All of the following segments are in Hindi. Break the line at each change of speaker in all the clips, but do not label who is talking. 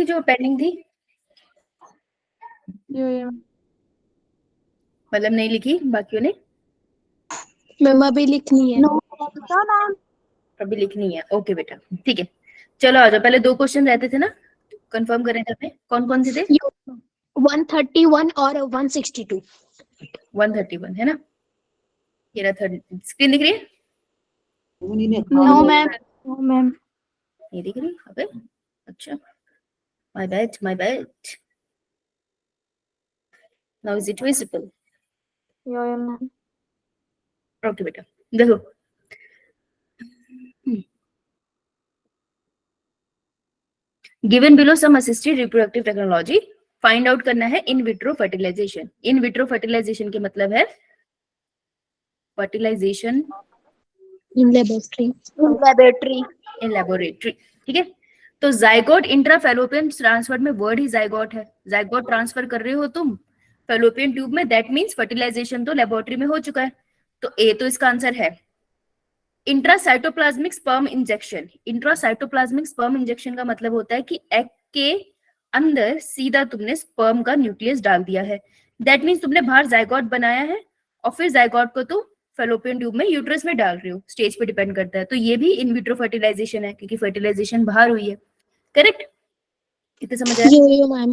ली जो पेंडिंग थी? मतलब नहीं लिखी बाकियों ने?
मैम अभी लिखनी है।
अभी लिखनी है, ओके बेटा, ठीक है। चलो आ जाओ, पहले 2 क्वेश्चन रहते थे ना, कंफर्म करें थे, कौन कौन से थे?
131 और 162।
131 है ना? ये रहा स्क्रीन दिख रही है?
No ma'am. No ma'am.
नहीं दिख रही? अबे अच्छा, my bad my bad. Now is it visible?
Ma'am.
Okay बेटा, देखो given below some assisted reproductive technology, find out करना है in vitro fertilisation. In vitro fertilisation के मतलब है fertilisation
in laboratory. In laboratory.
In laboratory, ठीक है। तो जाइगोट इंट्राफेलोपियन ट्रांसफर में वर्ड ही जाइगोट है, जाइगोट ट्रांसफर कर रहे हो तुम फेलोपियन ट्यूब में, दैट मींस फर्टिलाइजेशन तो लेबोरेटरी में हो चुका है। तो ए तो इसका आंसर है। Intracytoplasmic sperm injection, intracytoplasmic sperm injection का मतलब होता है कि एग के अंदर सीधा तुमने स्पर्म का न्यूक्लियस डाल दिया है, दैट मीन्स तुमने बाहर जाइगोट बनाया है और फिर जाइगोट को तुम फेलोपियन ट्यूब में यूट्रस में डाल रहे हो, स्टेज पे डिपेंड करता है। तो ये भी इन विट्रो फर्टिलाइजेशन है क्योंकि फर्टिलाइजेशन बाहर हुई है, करेक्ट? कितने समझ आया?
मैम।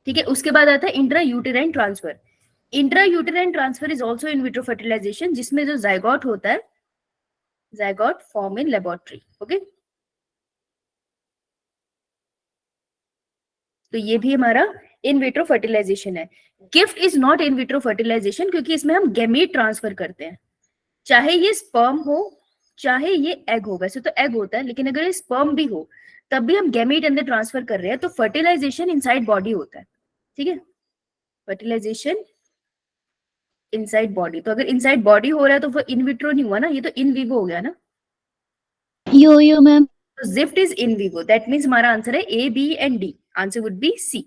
ठीक है, उसके बाद आता है intra uterine transfer. Intra uterine transfer is also in vitro fertilisation, जिसमें जो जाइगोट होता है, zygote form in laboratory, okay? तो ये भी हमारा इन विट्रो फर्टिलाइजेशन है। GIFT is not in vitro fertilisation क्योंकि इसमें हम गैमीट ट्रांसफर करते हैं, चाहे ये स्पर्म हो चाहे ये एग हो। वैसे तो एग होता है, लेकिन अगर ये स्पर्म भी हो तब भी हम गैमीट अंदर ट्रांसफर कर रहे हैं, तो फर्टिलाइजेशन इनसाइड बॉडी होता है, ठीक है? फर्टिलाइजेशन इनसाइड बॉडी, तो अगर इनसाइड बॉडी हो रहा है तो वो इन विट्रो नहीं हुआ ना, ये तो इन विवो हो गया ना।
Yo ma'am.
तो GIFT is in vivo, that means हमारा आंसर है A B and D, answer would be C.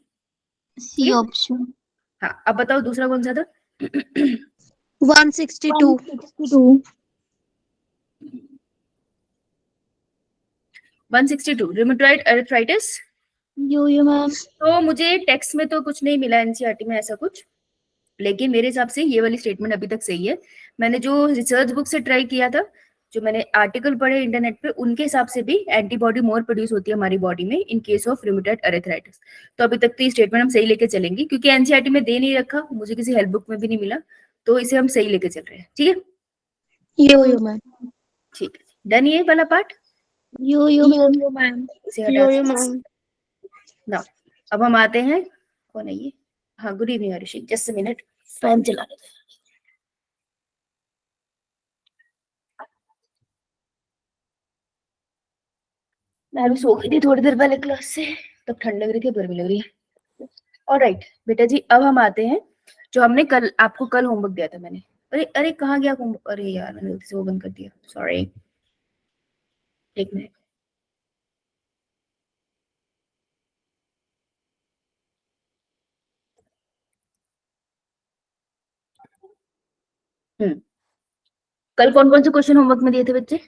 C option.
हाँ, अब बताओ दूसरा कौन सा था?
162।
162 रूमेटॉइड अर्थराइटिस।
यो मैम।
तो मुझे टेक्स्ट में तो कुछ नहीं मिला एनसीईआरटी में ऐसा कुछ, लेकिन मेरे हिसाब से ये वाली स्टेटमेंट अभी तक सही है। मैंने जो रिसर्च बुक से ट्राई किया था, जो मैंने आर्टिकल पढ़े इंटरनेट पे, उनके हिसाब से भी एंटीबॉडी मोर प्रोड्यूस होती है हमारी बॉडी में in case of rheumatoid arthritis. तो अभी तक तो ये स्टेटमेंट हम सही लेके चलेंगे, क्योंकि एनसीईआरटी में दे नहीं रखा, मुझे किसी हेल्प बुक में भी नहीं मिला, तो इसे हम सही लेके चल रहे हैं, ठीक है?
यो मैम।
ठीक है, डन ये वाला पार्ट।
यो मैम।
इसे हटा ना। अब हम आते हैं, कौन है ये? हाँ, good evening Harshi, just a minute, fan चला लेते हैं। मैं अभी सो गई थी थोड़ी देर पहले क्लास से, तब ठंड लग रही थी, गर्मी लग रही है। ऑलराइट बेटा जी, अब हम आते हैं जो हमने कल आपको कल होमवर्क दिया था मैंने। अरे अरे कहाँ गया होमवर्क? अरे यार मैंने गलती से वो बंद कर दिया, सॉरी, एक मिनट। कल कौन कौन से क्वेश्चन होमवर्क में दिए थे बच्चे?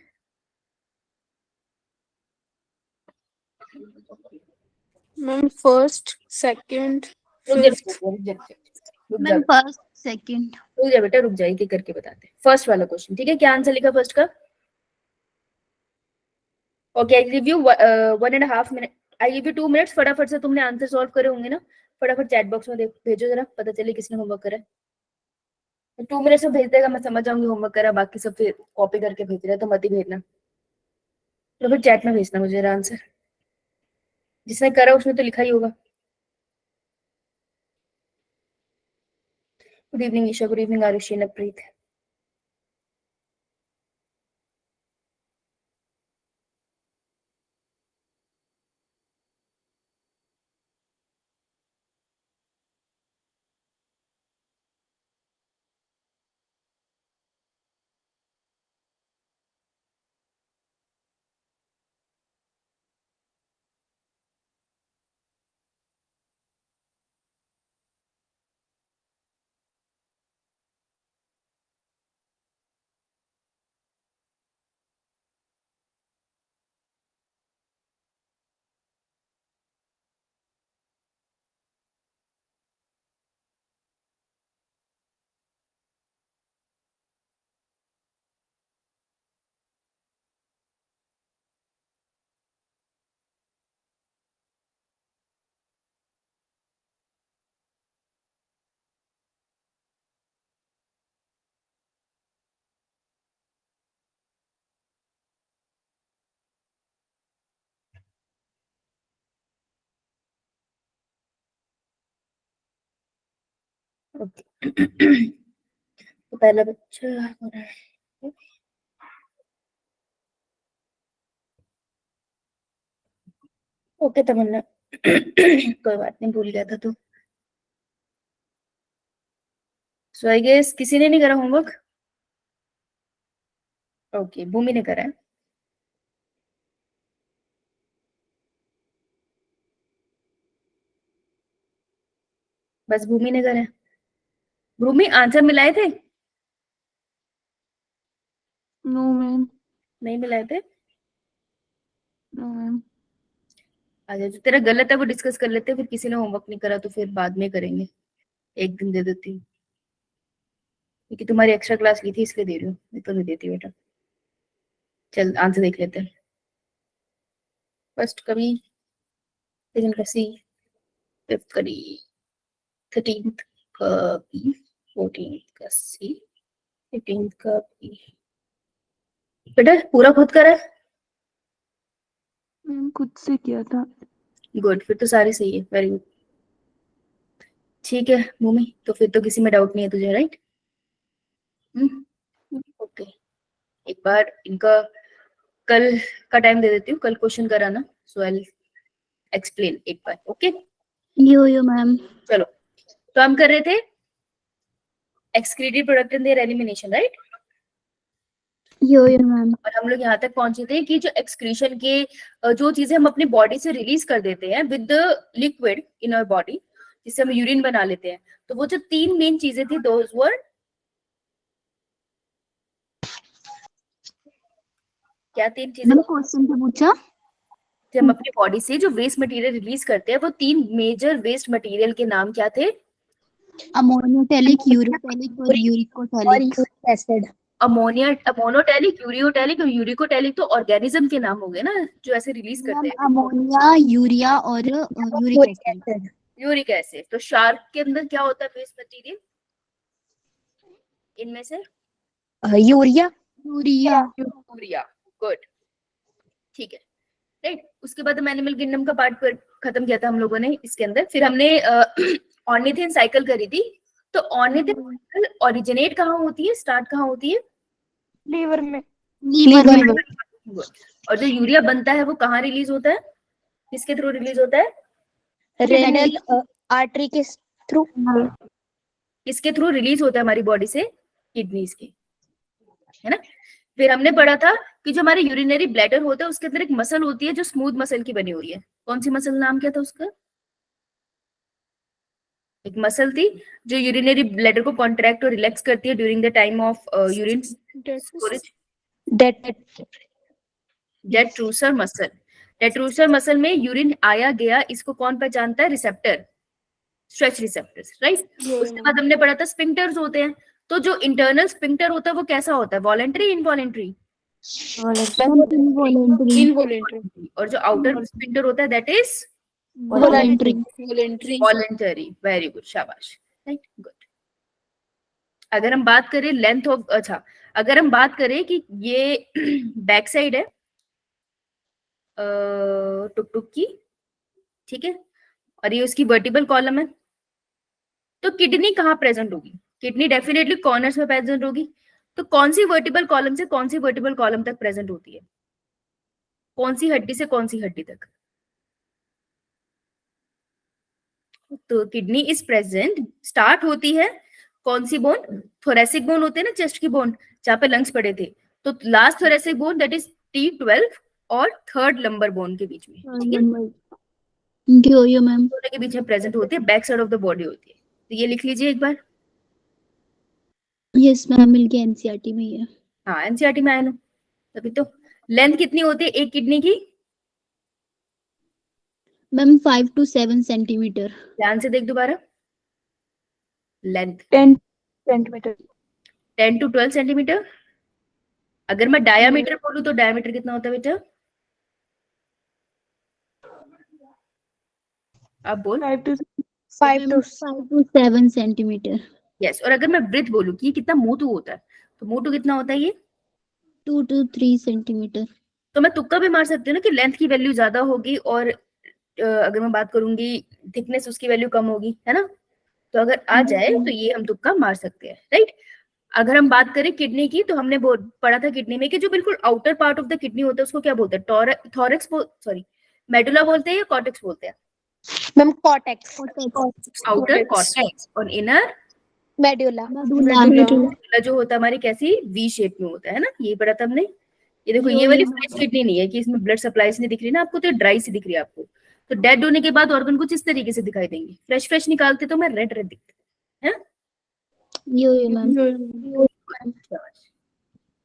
मैम फर्स्ट, सेकंड,
रुक जा
फिफ्थ।
रुक जा रुक जा
मैम फर्स्ट, सेकंड।
रुक जा बेटा, रुक जा, एक एक करके बताते हैं। फर्स्ट वाला क्वेश्चन, ठीक है? क्या आंसर लिखा फर्स्ट का? Okay, I give you 1.5 minute, I give you 2 minutes, फटाफट से तुमने आंसर सॉल्व करे होंगे ना, फटाफट चैट बॉक्स में भेजो, जरा पता चले किसने होमवर्क करा है। 2 मिनट्स में भेज देगा, मैं समझ जाऊंगी होमवर्क करा, बाकी सब फिर कॉपी करके भेज रहे, तो मत ही भेजना। तो फिर चैट में भेजना मुझे आंसर, जिसने करा उसने तो लिखा ही होगा। Good evening Isha, good evening Arushi, Navpreet. तो पहला बच्चा हो रहा है। ओके तमन्ना, कोई बात नहीं, भूल गया था तू। सो आई गेस किसी ने नहीं करा होमवर्क। ओके, भूमि ने करा है। बस भूमि ने करा है। भूमि आंसर मिलाए थे?
No ma'am.
नहीं मिलाए थे?
No ma'am.
अच्छा, जो तेरा गलत है वो डिस्कस कर लेते हैं, फिर किसी ने होमवर्क नहीं करा तो फिर बाद में करेंगे। एक दिन दे देती हूँ, क्योंकि तुम्हारी एक्स्ट्रा क्लास ली थी इसलिए दे रही हूँ, नहीं तो नहीं देती बेटा। चल आंसर देख लेते हैं। फर्स्ट कवि, सेकंड का सी, फिफ्थ कवि, 13th का बी, 14th का सी, 18th का बी। बेटा पूरा खुद करा है?
मैम खुद से किया था।
गुड, फिर तो सारे सही है, वेरी गुड। ठीक है भूमि, तो फिर तो किसी में डाउट नहीं है तुझे, राइट? ओके, एक बार इनका कल का टाइम दे देती हूँ, कल क्वेश्चन कराना, सो आई एक्सप्लेन एक बार। ओके
यो मैम।
चलो, तो हम कर रहे थे excretive product in their elimination, right?
Yo ma'am.
और हम लोग यहाँ तक पहुंचे थे कि जो एक्सक्रीशन के जो चीजें हम अपनी बॉडी से रिलीज कर देते हैं with the liquid in our body, जिससे हम यूरिन बना लेते हैं, तो वो जो तीन मेन चीजें थी, दोज वर, क्या तीन चीजें?
मैंने क्वेश्चन से पूछा।
जो हम अपनी बॉडी से जो वेस्ट मटेरियल रिलीज करते हैं, वो तीन मेजर वेस्ट मटेरियल के नाम क्या थे?
अमोनियोटैलिक, यूरोटैलिक और यूरिकोटैलिक एसिड।
अमोनोटैलिक, यूरियोटैलिक और यूरिकोटैलिक तो ऑर्गेनिज्म के नाम हो गए ना, जो ऐसे रिलीज करते हैं।
अमोनिया, यूरिया और यूरिक एसिड।
Uric acid. तो शार्क के अंदर क्या होता है वेस्ट मटेरियल इनमें से?
यूरिया। यूरिया।
यूरिया। गुड, ठीक है, राइट। उसके बाद हम एनिमल किंगडम का पार्ट पर खत्म किया था हम लोगों ने। इसके अंदर फिर हमने ऑर्निथिन साइकिल करी थी। तो ऑर्निथिन ओरिजिनेट कहाँ होती है, स्टार्ट कहाँ होती है?
लीवर में। लीवर में।
और जो यूरिया बनता है वो कहाँ रिलीज होता है, किसके थ्रू रिलीज होता है?
रेनल आर्टरी के थ्रू।
किसके थ्रू रिलीज होता है हमारी बॉडी से? किडनीज के, है ना? फिर हमने पढ़ा था कि जो हमारे यूरिनरी ब्लैडर होता है उसके अंदर एक मसल होती है जो स्मूथ मसल की बनी हुई है। कौन सी मसल, नाम क्या था उसका? एक मसल थी जो यूरिनरी ब्लैडर को कॉन्ट्रैक्ट और रिलैक्स करती है during the time of urine storage. Detrusor muscle. Detrusor muscle में यूरिन आया गया, इसको कौन पहचानता है? Receptor, stretch receptors, right? उसके बाद हमने पढ़ा था स्पिंक्टर्स होते हैं। तो जो इंटरनल स्पिंक्टर होता है वो कैसा होता है, वॉलेंट्री, इनवॉलेंट्री?
इनवॉलेंट्री।
और जो आउटर स्पिंक्टर होता है that is
voluntary.
Voluntary. Very good, शाबाश, राइट, गुड। अगर हम बात करें लेंथ ऑफ, अच्छा, अगर हम बात करें कि ये बैक साइड है टुक टुक की, ठीक है, और ये उसकी वर्टिबल कॉलम है, तो किडनी कहाँ प्रेजेंट होगी? किडनी डेफिनेटली कॉर्नर्स में प्रेजेंट होगी। तो कौन सी वर्टिबल कॉलम से कौन सी वर्टिबल कॉलम तक प्रेजेंट होती है? कौन सी हड्डी से कौन सी हड्डी तक? तो किडनी इज प्रेजेंट, स्टार्ट होती है कौन सी बोन? थोरेसिक बोन होते हैं ना, चेस्ट की बोन जहाँ पे लंग्स पड़े थे, तो last thoracic bone that is T12 और थर्ड लंबर बोन के बीच में, ठीक है,
मैम।
दोनों के बीच में प्रेजेंट होती है, back side of the body होती है। तो ये लिख लीजिए एक बार।
यस मैम, मिल गया, एनसीईआरटी में ही है।
हाँ एनसीईआरटी में आया ना, तभी तो। लेंथ कितनी होती है एक किडनी की?
Ma'am 5 to 7 centimetre.
ध्यान से देख दोबारा, लेंथ
10 सेंटीमीटर।
10 to 12 centimetre. अगर मैं डायामीटर बोलूं तो डायामीटर कितना होता है बेटा? आप बोल।
5 to 7 सेंटीमीटर।
यस, और अगर मैं ब्रिथ बोलूं कि कितना मोटू होता है, तो मोटू कितना होता है ये?
2 to 3 सेंटीमीटर।
तो मैं तुक्का भी मार सकती हूँ ना कि लेंथ की वैल्यू ज्यादा होगी और अगर मैं बात करूंगी थिकनेस उसकी वैल्यू कम होगी, है ना? तो अगर आ जाए तो ये हम तुक्का मार सकते हैं, राइट। अगर हम बात करें किडनी की, तो हमने पढ़ा था किडनी में कि जो बिल्कुल outer part of the kidney होता है उसको क्या बोलते हैं, थॉरेक्स सॉरी मेडुला बोलते हैं या कॉर्टेक्स बोलते हैं?
मैम कॉर्टेक्स,
आउटर कॉर्टेक्स और इनर
मेडुला।
मेडुला जो होता है हमारी कैसी वी शेप में होता है ना, ये पढ़ा था हमने। ये देखो ये वाली फ्रेश किडनी नहीं है कि इसमें ब्लड सप्लाई नहीं दिख रही ना आपको, तो ड्राई सी दिख रही है आपको। तो डेड होने के बाद ऑर्गन कुछ इस तरीके से दिखाई देंगे, फ्रेश फ्रेश निकालते तो मैं रेड रेड दिखते हैं।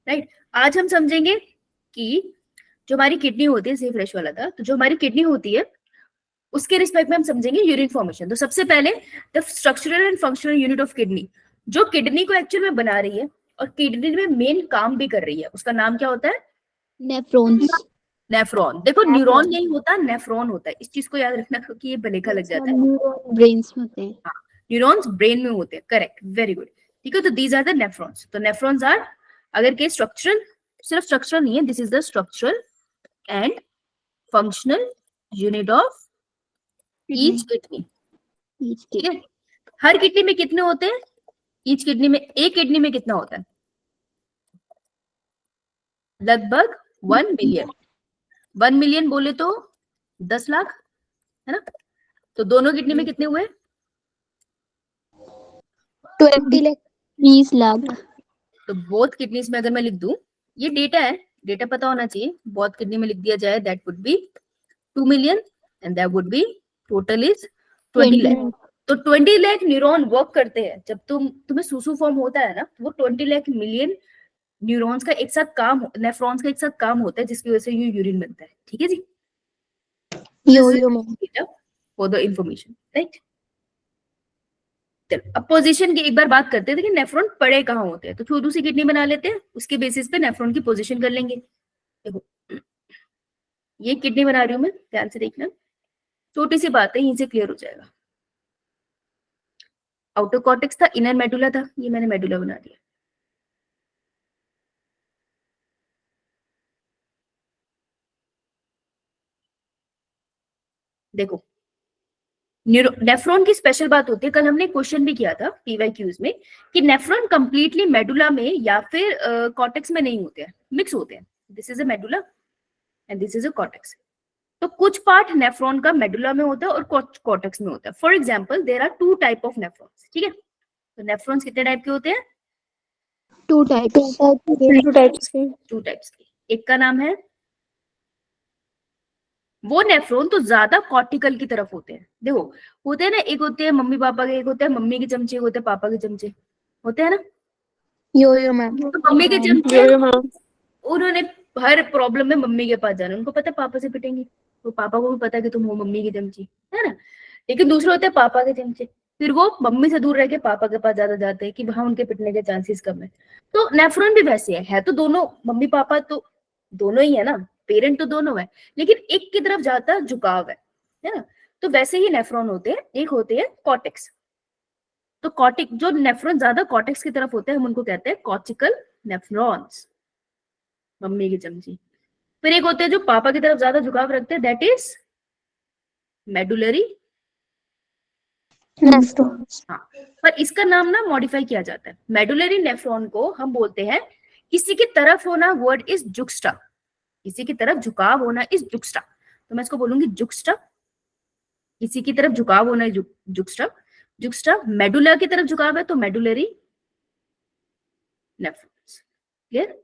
राइट, आज हम समझेंगे कि जो हमारी किडनी होती है, जैसे फ्रेश वाला था, तो जो हमारी किडनी होती है उसके रिस्पेक्ट में हम समझेंगे यूरिन फॉर्मेशन। तो सबसे पहले the structural and functional unit of kidney, जो किडनी को एक्चुअल में बना रही है और किडनी में मेन काम भी कर रही है, उसका नाम क्या होता है?
नेफ्रॉन्स।
नेफ्रॉन। देखो न्यूरॉन नहीं होता, नेफ्रॉन होता है, इस चीज को याद रखना क्योंकि ये भलेखा लग जाता है।
ब्रेन्स में होते हैं।
न्यूरॉन्स ब्रेन में होते हैं, करेक्ट, वेरी गुड, ठीक है। तो दीज आर द नेफ्रॉन्स। तो नेफ्रॉन्स आर, अगर के स्ट्रक्चरल, सिर्फ स्ट्रक्चरल नहीं है, this is the structural and functional unit of each kidney, ठीक है। हर किडनी में कितने होते हैं? ईच किडनी में, एक किडनी में कितना होता है? लगभग 1 मिलियन। 1 मिलियन बोले तो 10 लाख, है ना। तो दोनों किडनी में कितने हुए?
20 लाख।
20 लाख।
तो बोथ किडनीज में अगर मैं लिख दूं, ये डेटा है, डेटा पता होना चाहिए, बोथ किडनी में लिख दिया जाए, that would be 2 million and that would be total is 20 lakh. तो 20 लाख न्यूरॉन वर्क करते हैं। जब तुम्हें सूसू फॉर्म होता है ना, तो वो 20 लाख मिलियन न्यूरॉन्स का एक साथ काम, नेफ्रॉन्स का एक साथ काम होता है, जिसकी वजह से ये यूरिन बनता है, ठीक है जी। For the information, right. अब पोजीशन की एक बार बात करते हैं कि नेफ्रॉन पड़े कहाँ होते हैं। तो छोटू सी किडनी बना लेते हैं, उसके बेसिस पे नेफ्रॉन की पोजीशन कर लेंगे। देखो ये किडनी बना रही हूँ मैं, ध्यान से देखना, छोटी सी बात है, यहीं से क्लियर हो जाएगा। आउटर कॉर्टेक्स था, इनर मेडुला था, ये मैंने मेडुला बना दिया। देखो नेफ्रॉन की स्पेशल बात होती है, कल हमने क्वेश्चन भी किया था पीवाईक्यूज में कि नेफ्रॉन कंप्लीटली मेडुला में या फिर कॉर्टेक्स में नहीं होते हैं, मिक्स होते हैं। This is a medulla and this is a cortex. तो कुछ पार्ट नेफ्रॉन का मेडुला में होता है और कॉर्टेक्स में होता है। For example there are 2 type of nephrons, ठीक है। तो नेफ्रॉन्स कितने टाइप के होते हैं?
2 टाइप्स।
2 टाइप्स के। एक का नाम है, वो नेफ्रॉन तो ज्यादा कॉर्टिकल की तरफ होते हैं। देखो होते हैं ना, एक होते हैं मम्मी पापा के, एक होते हैं मम्मी के चमचे, एक होते हैं पापा के चमचे, होते हैं ना।
Yo ma'am.
तो मम्मी के चमचे, उन्होंने हर प्रॉब्लम में मम्मी के पास जाना, उनको पता है पापा से पिटेंगे, तो पापा को भी पता है कि तुम हो मम्मी की चमची, है ना। लेकिन दूसरे होते हैं पापा के चमचे, फिर वो मम्मी से दूर रह के पापा के पास ज्यादा जाते हैं कि वहां उनके पिटने के चांसेस कम है। तो नेफ्रॉन भी वैसे है तो दोनों, मम्मी पापा तो दोनों ही है ना, पेरेंट तो दोनों है, लेकिन एक की तरफ ज्यादा झुकाव है ना। तो वैसे ही नेफ्रॉन होते हैं, एक होते हैं कॉर्टेक्स। तो कॉर्टिक, जो नेफ्रॉन ज्यादा कॉर्टेक्स की तरफ होते हैं, हम उनको कहते हैं कॉर्टिकल नेफ्रॉन्स, मम्मी की चमची। फिर एक होते हैं जो पापा की तरफ ज्यादा झुकाव रखते हैं, दैट इज मेडुलरी नेफ्रॉन्स। हाँ, पर इसका नाम ना मॉडिफाई किया जाता है। मेडुलरी नेफ्रॉन को हम बोलते हैं किसी की तरफ होना, वर्ड इज जुक्स्टा, किसी की तरफ झुकाव होना इज जुक्स्टा। तो मैं इसको बोलूंगी जुक्स्टा, किसी की तरफ झुकाव होना इज जुक्स्टा। जुक्स्टा मेडुला की तरफ झुकाव है तो मेडुलरी नेफ्रॉन्स, क्लियर।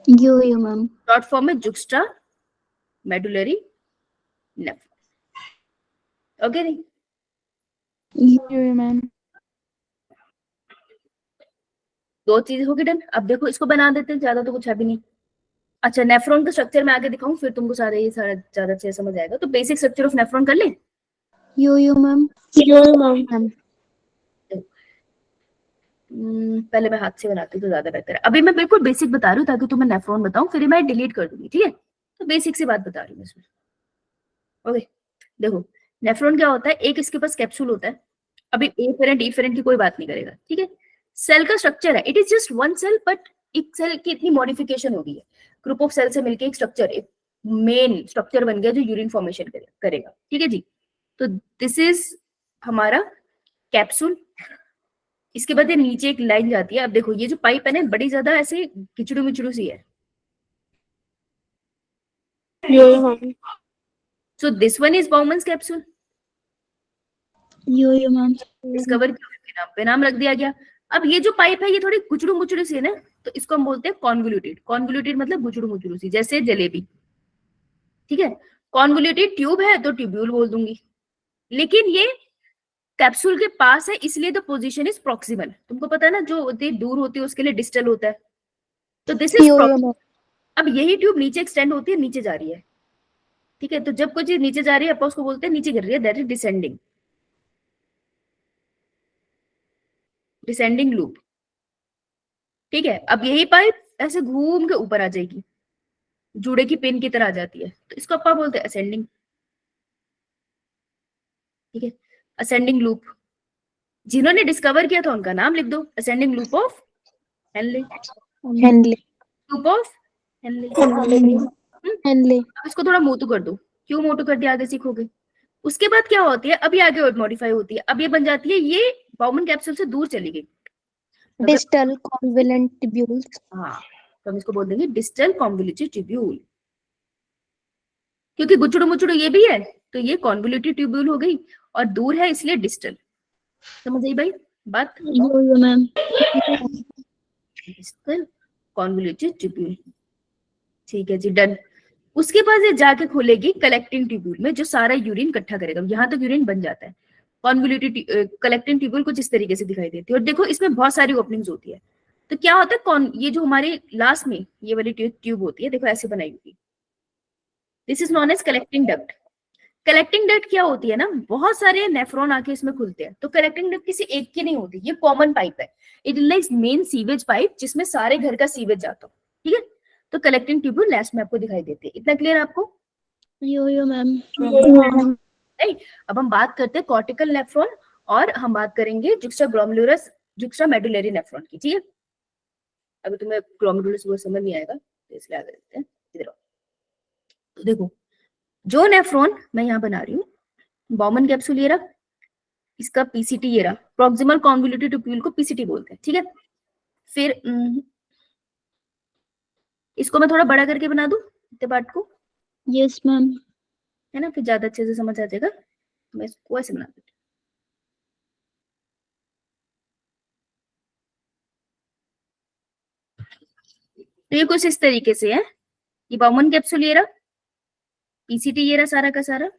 यो मैम।
शॉर्ट फॉर्म में जुक्स्टा मेडुलरी नेफ्रॉन्स, ओके नहीं।
यो मैम।
2 चीजें होगी डन। अब देखो इसको बना देते हैं, ज्यादा तो कुछ है भी नहीं। अच्छा नेफ्रॉन का स्ट्रक्चर मैं आगे दिखाऊं, फिर तुमको सारे ये सारा ज्यादा अच्छे से समझ आएगा। तो बेसिक स्ट्रक्चर ऑफ नेफ्रॉन कर ले।
यो मैम।
पहले मैं हाथ से बनाती हूँ तो ज्यादा बेहतर है। अभी मैं बिल्कुल बेसिक बता रही हूँ ताकि तुम्हें नेफ्रॉन बताऊं, फिर मैं डिलीट कर दूंगी, ठीक है। तो बेसिक सी बात बता रही हूँ इसमें, ओके। देखो नेफ्रॉन क्या होता है, एक इसके पास कैप्सूल होता है। अभी एफेरेंट इफेरेंट की कोई बात नहीं करेगा, ठीक है। सेल का स्ट्रक्चर है, it is just 1 cell, but एक सेल की इतनी मॉडिफिकेशन हो गई है, ग्रुप ऑफ सेल से मिलकर एक स्ट्रक्चर, एक मेन स्ट्रक्चर बन गया जो यूरिन फॉर्मेशन करेगा, ठीक है जी। तो दिस इज हमारा कैप्सूल, इसके बाद ये नीचे एक लाइन जाती है। अब देखो ये जो पाइप है ना बड़ी ज्यादा ऐसे खिचड़ू मिचड़ू सी है,
Yo-yo ma'am.
So this one is Bowman's capsule.
Yo ma'am.
Discover के नाम पे नाम रख दिया गया। अब ये जो पाइप है ये थोड़ी गुचड़ू मुचड़ू सी है ना, तो इसको हम बोलते हैं कॉन्वोल्यूटेड। कॉन्वोल्यूटेड मतलब गुचड़ू मुचड़ू सी, जैसे जलेबी, ठीक है। कॉन्वोल्यूटेड ट्यूब है तो ट्यूब्यूल बोल दूंगी, लेकिन ये कैप्सूल के पास है इसलिए द पोजीशन इज प्रॉक्सिमल। तुमको पता है ना जो होती है दूर होती है उसके लिए डिस्टल होता है, तो दिस इज
Yo-yo मैम।
अब यही ट्यूब नीचे एक्सटेंड होती है, नीचे जा रही है, ठीक है। तो जब कोई चीज नीचे जा रही है अपन उसको बोलते हैं नीचे गिर रही है, that is descending, descending loop, ठीक है। अब यही पाइप ऐसे घूम के ऊपर आ जाएगी, जूड़े की पिन की तरह आ जाती है, तो इसको अपन बोलते हैं असेंडिंग, ठीक है। असेंडिंग लूप, जिन्होंने डिस्कवर किया था उनका नाम लिख दो, ascending loop of Henle,
Henle.
Loop of Henle.
Henle.
अब इसको थोड़ा मोटू कर दो, क्यों मोटू कर दिया आगे सीखोगे। उसके बाद क्या होती है, अब ये आगे और मॉडिफाई होती है, अब ये बन जाती है, ये बाउमन कैप्सूल से दूर चली गई,
डिस्टल कॉन्वेलेंट ट्यूब्यूल्स।
हाँ, तो हम इसको बोल देंगे डिस्टल कॉन्वोल्यूटेड ट्यूब्यूल, क्योंकि गुचड़ू मुचड़ू ये भी है तो ये कॉन्वोल्यूटेड ट्यूब्यूल हो गई, और दूर है इसलिए डिस्टल। समझ आई भाई बात।
यो मैम।
डिस्टल कॉन्वोल्यूटेड ट्यूब्यूल, ठीक है जी, डन। उसके बाद ये जाके खोलेगी कलेक्टिंग ट्यूब्यूल में, जो सारा यूरिन इकट्ठा करेगा, यहाँ तक यूरिन बन जाता है। कॉन्वोल्यूटेड कलेक्टिंग ट्यूब्यूल कुछ इस तरीके से दिखाई देती है, और देखो इसमें बहुत सारी ओपनिंग्स होती है। तो क्या होता है, ये जो हमारे लास्ट में ये वाली ट्यूब होती है, देखो ऐसे बनाई होगी, this is known as collecting duct. Collecting duct क्या होती है ना, बहुत सारे नेफ्रॉन आके इसमें खुलते हैं, तो कलेक्टिंग डक्ट किसी एक की नहीं होती, ये कॉमन पाइप है, it is like main sewage pipe जिसमें सारे घर का सीवेज जाता हो, ठीक है। तो कलेक्टिंग ट्यूब्यूल लास्ट में आपको दिखाई देती है। इतना क्लियर आपको।
यो मैम।
राइट, अब हम बात करते हैं कॉर्टिकल नेफ्रॉन, और हम बात करेंगे जुक्स्टाग्लोमेरुलस जुक्स्टामेडुलरी नेफ्रॉन की, ठीक है। अभी तुम्हें ग्लोमेरुलस वो समझ नहीं आएगा तो इसलिए आगे देखते हैं, इधर आओ। तो देखो जो नेफ्रॉन मैं यहाँ बना रही हूँ, बाउमन कैप्सूल ये रहा, इसका पीसीटी ये रहा, प्रॉक्सिमल कॉन्वोल्यूटेड ट्यूब्यूल को पीसीटी बोलते हैं, ठीक है। फिर इसको मैं थोड़ा बड़ा करके बना दूं इतने पार्ट को,
यस मैम।
है ना, फिर ज्यादा अच्छे से समझ आ जाएगा। तो मैं इसको ऐसे बना देती हूँ। तो ये कुछ इस तरीके से है, ये बाउमन कैप्सूल ये रहा, पीसीटी ये रहा सारा का सारा,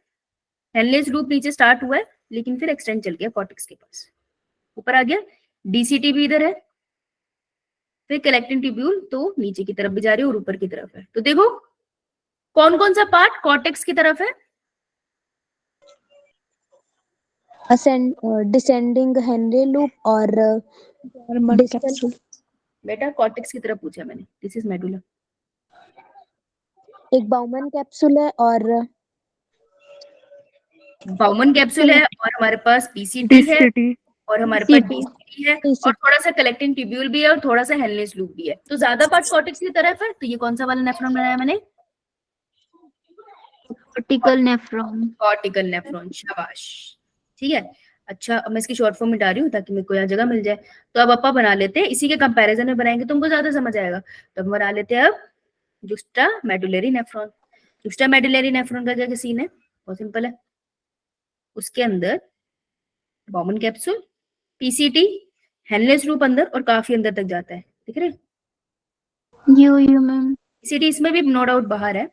हेनलेस लूप नीचे स्टार्ट हुआ है लेकिन फिर एक्सटेंड चल गया कॉर्टेक्स के पास, ऊपर आ गया, डीसीटी भी इधर है, फिर कलेक्टिंग ट्यूब्यूल तो नीचे की तरफ भी जा रही है और ऊपर की तरफ है। तो देखो कौन कौन सा पार्ट कॉर्टेक्स की तरफ है,
डिसेंडिंग हेनले लूप और डिस्टल।
बेटा कॉर्टेक्स की तरफ पूछा मैंने, दिस इज मेडुला।
एक बाउमन कैप्सूल है और
बाउमन कैप्सूल है, और हमारे पास पीसीटी है, और हमारे पास डीसीटी है, और थोड़ा सा कलेक्टिंग ट्यूब्यूल भी है, और थोड़ा सा हेनलेस लूप भी है। तो ज्यादा पार्ट कॉर्टेक्स की तरफ है, तो ये कौन सा वाला नेफ्रॉन बनाया मैंने,
कॉर्टिकल नेफ्रॉन।
कॉर्टिकल नेफ्रॉन, शाबाश, ठीक है। अच्छा, अब मैं इसकी शॉर्ट फॉर्म मिटा रही हूँ ताकि मेरे को यहाँ जगह मिल जाए। तो अब अपा बना लेते हैं, इसी के कंपैरिजन में बनाएंगे तुमको ज्यादा समझ आएगा। तो अब बना लेते हैं अब जुक्स्टामेडुलरी नेफ्रॉन। जुक्स्टामेडुलरी नेफ्रॉन का क्या सीन है, बहुत सिंपल है, उसके अंदर Bowman capsule, PCT, Henle's loop अंदर और काफी अंदर तक जाता है, दिख रहे।
यो मैम।
पीसीटी इसमें भी नो डाउट बाहर है,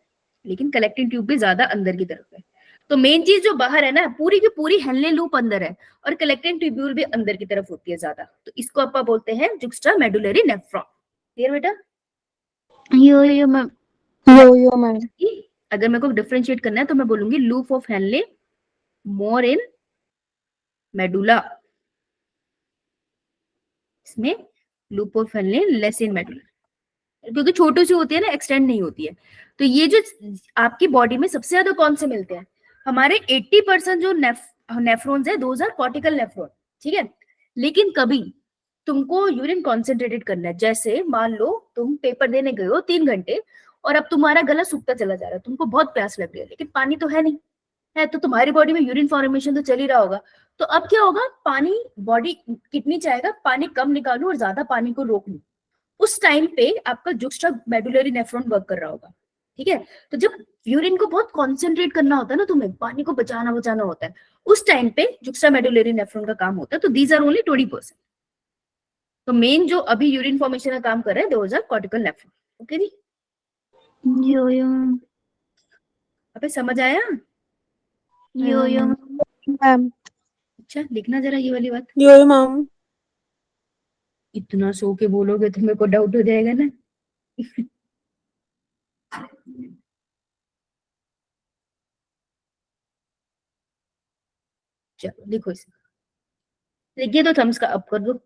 लेकिन कलेक्टिंग ट्यूब भी ज्यादा अंदर की तरफ है। तो मेन चीज जो बाहर है ना, पूरी की पूरी हेनले लूप अंदर है, और कलेक्टिंग ट्यूब्यूल भी अंदर की तरफ होती है ज्यादा, तो इसको अपन बोलते हैं जुक्स्टामेडुलरी नेफ्रॉन। क्लियर बेटा।
Yo ma'am.
Yo ma'am.
अगर मेरे को डिफरेंशिएट करना है तो मैं बोलूंगी loop of Henle more in medulla, इसमें loop of Henle less in medulla, क्योंकि छोटी सी होती है ना, एक्सटेंड नहीं होती है। तो ये जो आपकी बॉडी में सबसे ज्यादा कौन से मिलते हैं, हमारे 80% जो नेफ्रॉन्स है, दोज आर कॉर्टिकल नेफ्रॉन, ठीक है। लेकिन कभी तुमको यूरिन कॉन्सेंट्रेटेड करना है, जैसे मान लो तुम पेपर देने गए हो 3 घंटे, और अब तुम्हारा गला सूखता चला जा रहा है, तुमको बहुत प्यास लग रही है लेकिन पानी तो है नहीं, है, तो तुम्हारी बॉडी में यूरिन फॉर्मेशन तो चल ही रहा होगा। तो अब क्या होगा, पानी बॉडी किडनी चाहेगा पानी कम निकालू और ज्यादा पानी को रोक लूं, उस टाइम पे आपका जुक्स्टा मेडुलरी नेफ्रॉन वर्क कर रहा होगा। ठीक है, तो जब यूरिन को बहुत कॉन्सेंट्रेट करना होता है ना, तुम्हें पानी को बचाना होता है, उस टाइम पे जुक्स्टा मेडुलरी नेफ्रॉन का काम होता है। तो दीज आर ओनली 20%। तो मेन जो अभी यूरिन फॉर्मेशन का काम कर रहे हैं those are cortical nephron. Okay जी,
यो यो
अबे समझ आया?
Yo yo
ma'am.
अच्छा लिखना जरा ये वाली बात,
यो मैम।
इतना सो के बोलोगे तो मेरे को डाउट हो जाएगा ना। चलो लिखो इसे, लिखिए तो थम्स का अप कर दो।